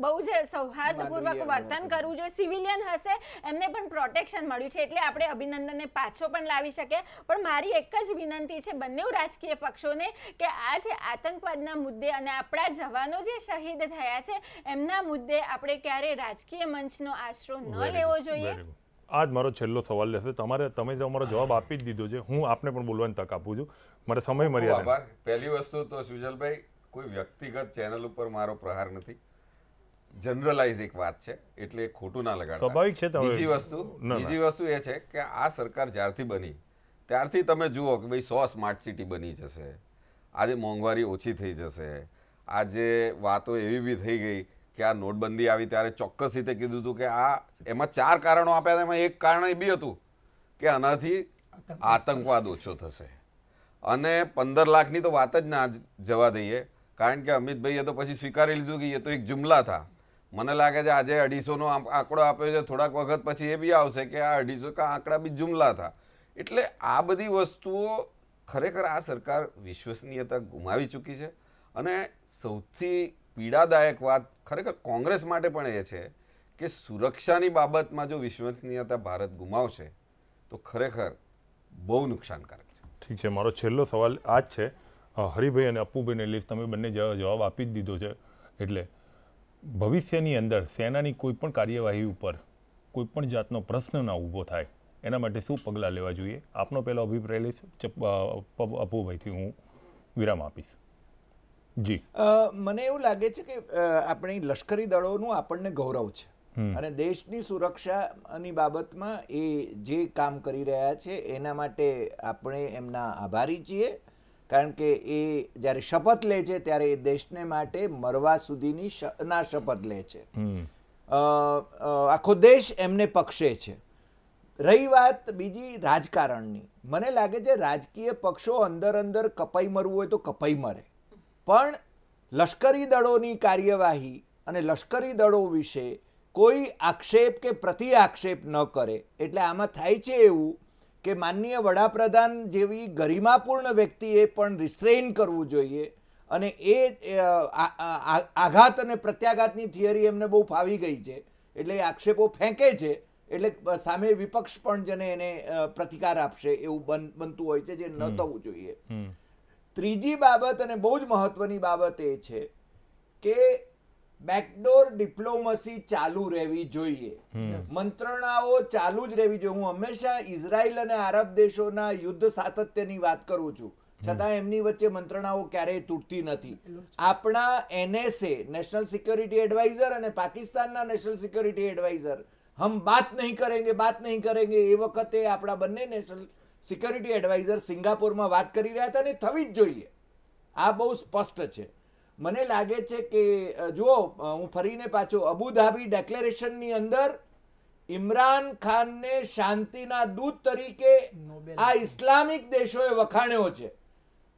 બહુ જ સૌહાર્દપૂર્વક વર્તન કરવું જોઈએ. સિવિલિયન હશે એમને પણ પ્રોટેક્શન મળ્યું છે એટલે આપણે અભિનંદનને પાછો પણ લાવી શકીએ. પણ મારી એક જ વિનંતી છે બંને રાજકીય પક્ષોને કે આ જે આતંકવાદના મુદ્દે અને આપણા જવાનો જે શહીદ થયા છે એમના મુદ્દે આપણે ક્યારે રાજકીય મંચનો આશરો ન લેવો જોઈએ. આ જ મારો છેલ્લો સવાલ રહેશે. તમે તમારો જવાબ આપી જ દીધો છે. હું આપને પણ બોલવાની તક આપું છું. મારે સમય મર્યાદા. પહેલી વસ્તુ તો સુજલભાઈ, કોઈ વ્યક્તિગત ચેનલ ઉપર મારો પ્રહાર નથી. જનરલાઇઝ એક વાત છે, એટલે ખોટું ના લગાડતા. સ્વાભાવિક છે. બીજી વસ્તુ એ છે કે આ સરકાર જ્યારથી બની ત્યારથી તમે જુઓ કે ભાઈ 100 સ્માર્ટ સિટી બની જશે, આજે મોંઘવારી ઓછી થઈ જશે, આજે વાતો એવી બી થઈ ગઈ કે આ નોટબંધી આવી ત્યારે ચોક્કસ રીતે કીધું હતું કે એમાં 4 કારણો આપ્યા હતા. એમાં એક કારણ એ બી હતું કે આનાથી આતંકવાદ ઓછો થશે. અને 15 લાખની તો વાત જ ના જવા દઈએ, કારણ કે અમિતભાઈએ તો પછી સ્વીકારી લીધું કે એ તો એક જુમલા થા. મને લાગે છે આજે 250નો આંકડો આપ્યો છે, થોડાક વખત પછી એ બી આવશે કે આ 250 કા આંકડા બી જુમલા થા. એટલે આ બધી વસ્તુઓ ખરેખર આ સરકાર વિશ્વસનીયતા ગુમાવી ચૂકી છે. અને સૌથી પીડાદાયક વાત ખરેખર કોંગ્રેસ માટે પણ એ છે કે સુરક્ષાની બાબતમાં જો વિશ્વસનીયતા ભારત ગુમાવશે તો ખરેખર બહુ નુકસાનકારક છે. ઠીક છે, મારો છેલ્લો સવાલ આ જ છે. હરિભાઈ અને અપ્પુભાઈને લીસ્ટ તમે બંને જવાબ આપી જ દીધો છે. એટલે ભવિષ્યની અંદર સેનાની કોઈ પણ કાર્યવાહી ઉપર કોઈ પણ જાતનો પ્રશ્ન ના ઊભો થાય એના માટે શું પગલાં લેવા જોઈએ? આપનો પહેલો અભિપ્રાય લઈશ. અપ્પુભાઈથી હું વિરામ આપીશ. જી, મને એવું લાગે છે કે આપણી લશ્કરી દળોનું આપણને ગૌરવ છે અને દેશની સુરક્ષાની બાબતમાં એ જે કામ કરી રહ્યા છે એના માટે આપણે એમના આભારી છીએ. કારણ કે એ જ્યારે શપથ લે છે ત્યારે એ દેશને માટે મરવા સુધીની શપથ લે છે. આખો દેશ એમને પક્ષે છે. રહી વાત બીજી રાજકારણની, મને લાગે છે રાજકીય પક્ષો અંદર કપાઈ મરવું હોય તો કપાઈ મરે, પણ લશ્કરી દળોની કાર્યવાહી અને લશ્કરી દળો વિશે કોઈ આક્ષેપ કે પ્રતિ આક્ષેપ ન કરે. એટલે આમાં થાય છે એવું કે માનનીય વડાપ્રધાન જેવી ગરિમાપૂર્ણ વ્યક્તિએ પણ રિસ્ટ્રેઇન કરવું જોઈએ. અને એ આઘાત અને પ્રત્યાઘાતની થિયરી એમને બહુ ફાવી ગઈ છે, એટલે એ આક્ષેપો ફેંકે છે, એટલે સામે વિપક્ષ પણ જેને એને પ્રતિકાર આપશે એવું બનતું હોય છે, જે ન થવું જોઈએ. ત્રીજી બાબત અને બહુ જ મહત્વની બાબત એ છે કે બેકડોર ડિપ્લોમસી ચાલુ રહેવી જોઈએ, મંત્રણાઓ ચાલુ જ રહેવી જોઈએ. હું હંમેશા ઇઝરાયલ અને આરબ દેશોના યુદ્ધ સાતત્યની વાત કરું છું, છતાં એમની વચ્ચે મંત્રણાઓ ક્યારેય તૂટતી નથી. આપણા NSA નેશનલ સિક્યોરિટી એડવાઇઝર અને પાકિસ્તાનના નેશનલ સિક્યોરિટી એડવાઇઝર હમ બાત નહીં કરેંગે એ વખતે આપણા બંને નેશનલ સિક્યોરિટી એડવાઇઝર સિંગાપોરમાં વાત કરી રહ્યા હતા, અને થવી જ જોઈએ. આ બહુ સ્પષ્ટ છે. મને લાગે છે કે જુઓ, હું ફરીને પાછો અબુધાબી ડેક્લેરેશનની અંદર ઇમરાન ખાનને શાંતિના દૂત તરીકે આ ઇસ્લામિક દેશોએ વખાણ્યો છે.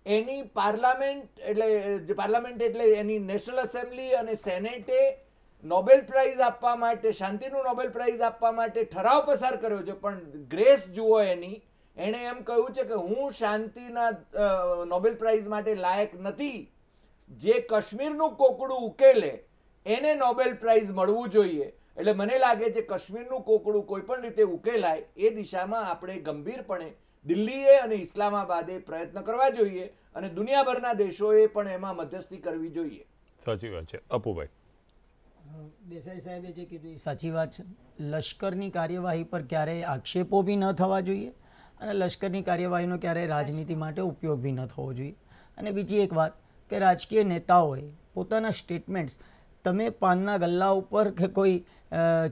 એની પાર્લામેન્ટ એટલે એની નેશનલ એસેમ્બલી અને સેનેટે નોબેલ પ્રાઇઝ આપવા માટે, શાંતિનું નોબેલ પ્રાઇઝ આપવા માટે ઠરાવ પસાર કર્યો છે. પણ ગ્રેસ જુઓ એની, એણે એમ કહ્યું છે કે હું શાંતિના નોબેલ પ્રાઇઝ માટે લાયક નથી. જે કાશ્મીરનું કોકડું ઉકેલે એને નોબેલ પ્રાઇઝ મળવું જોઈએ. એટલે મને લાગે છે કાશ્મીરનું કોકડું કોઈ પણ રીતે ઉકેલાય એ દિશામાં આપણે ગંભીરપણે દિલ્હીએ અને ઇસ્લામાબાદે પ્રયત્ન કરવા જોઈએ, અને દુનિયાભરના દેશોએ પણ એમાં મધ્યસ્થી કરવી જોઈએ. સાચી વાત છે. અપુભાઈ, દેસાઈ સાહેબે જે કીધું એ સાચી વાત છે. લશ્કરની કાર્યવાહી પર ક્યારેય આક્ષેપો બી ન થવા જોઈએ, અને લશ્કરની કાર્યવાહીનો ક્યારેય રાજનીતિ માટે ઉપયોગ બી ન થવો જોઈએ. અને બીજી એક વાત કે રાજકીય નેતાઓએ પોતાના સ્ટેટમેન્ટ્સ, તમે પાનના ગલ્લા ઉપર કે કોઈ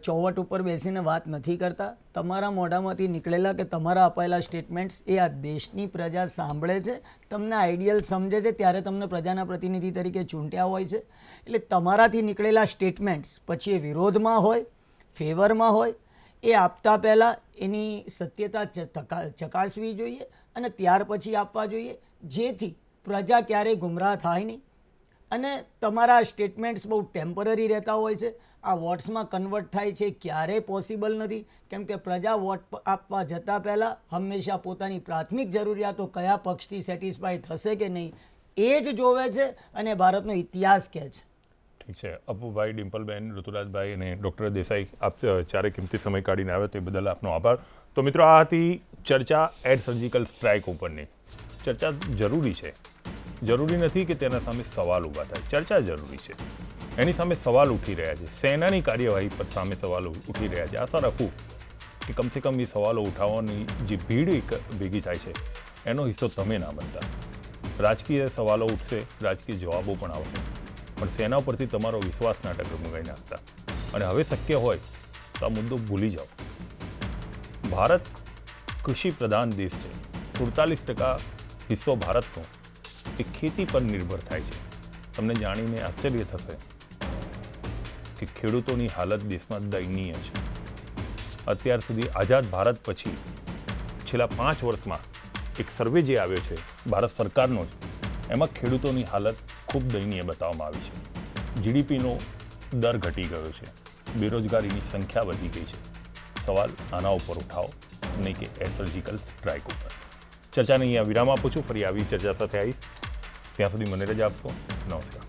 ચોવટ ઉપર બેસીને વાત નથી કરતા. તમારા મોઢામાંથી નીકળેલા કે તમારા અપાયેલા સ્ટેટમેન્ટ્સ એ આ દેશની પ્રજા સાંભળે છે, તમને આઈડિયલ સમજે છે, ત્યારે તમને પ્રજાના પ્રતિનિધિ તરીકે ચૂંટ્યા હોય છે. એટલે તમારાથી નીકળેલા સ્ટેટમેન્ટ્સ પછી એ વિરોધમાં હોય, ફેવરમાં હોય, એ આપતા પહેલાં એની સત્યતા ચકાસવી જોઈએ અને ત્યાર પછી આપવા જોઈએ, જેથી પ્રજા ક્યારેય ગુમરાહ થાય નહીં. અને તમારા સ્ટેટમેન્ટ્સ બહુ ટેમ્પરરી રહેતા હોય છે, આ વોટ્સમાં કન્વર્ટ થાય છે ક્યારેય પોસિબલ નથી, કેમ કે પ્રજા વોટ આપવા જતાં પહેલાં હંમેશા પોતાની પ્રાથમિક જરૂરિયાતો કયા પક્ષથી સેટિસ્ફાય થશે કે નહીં એ જ જોવે છે, અને ભારતનો ઇતિહાસ કહે છે. ઠીક છે. અપુભાઈ, ડિમ્પલબેન, ઋતુરાજભાઈ અને ડૉક્ટર દેસાઈ, આપ ચારે કિંમતી સમય કાઢીને આવ્યો તે બદલ આપનો આભાર. તો મિત્રો, આ હતી ચર્ચા એર સર્જિકલ સ્ટ્રાઇક ઉપરની. ચર્ચા જરૂરી છે, જરૂરી નથી કે તેના સામે સવાલ ઊભા થાય. ચર્ચા જરૂરી છે, એની સામે સવાલ ઉઠી રહ્યા છે, સેનાની કાર્યવાહી પર સામે સવાલ ઉઠી રહ્યા છે. આશા રાખું કે કમસે કમ એ સવાલો ઉઠાવવાની જે ભીડ એક ભેગી થાય છે એનો હિસ્સો તમે ના બનતા. રાજકીય સવાલો ઉઠશે, રાજકીય જવાબો પણ આવશે, પણ સેના પરથી તમારો વિશ્વાસ ના ડગમગાઈ નાખતા. અને હવે શક્ય હોય તો આ મુદ્દો ભૂલી જાઓ. ભારત કૃષિ પ્રધાન દેશ છે. 47% હિસ્સો ભારતનો એ ખેતી પર નિર્ભર થાય છે. તમને જાણીને આશ્ચર્ય થશે કે ખેડૂતોની હાલત દેશમાં દયનીય છે. અત્યાર સુધી આઝાદ ભારત પછી છેલ્લા 5 વર્ષમાં એક સર્વે જે આવ્યો છે ભારત સરકારનો જ, એમાં ખેડૂતોની હાલત ખૂબ દયનીય બતાવવામાં આવી છે. જીડીપીનો દર ઘટી ગયો છે, બેરોજગારીની સંખ્યા વધી ગઈ છે. સવાલ આના ઉપર ઉઠાવો, નહીં કે એર સર્જિકલ સ્ટ્રાઇક ઉપર. ચર્ચાને અહીંયા વિરામ આપું છું. ફરી આવી ચર્ચા સાથે આવીશ. ત્યાં સુધી મને રજા આપશો. નમસ્કાર.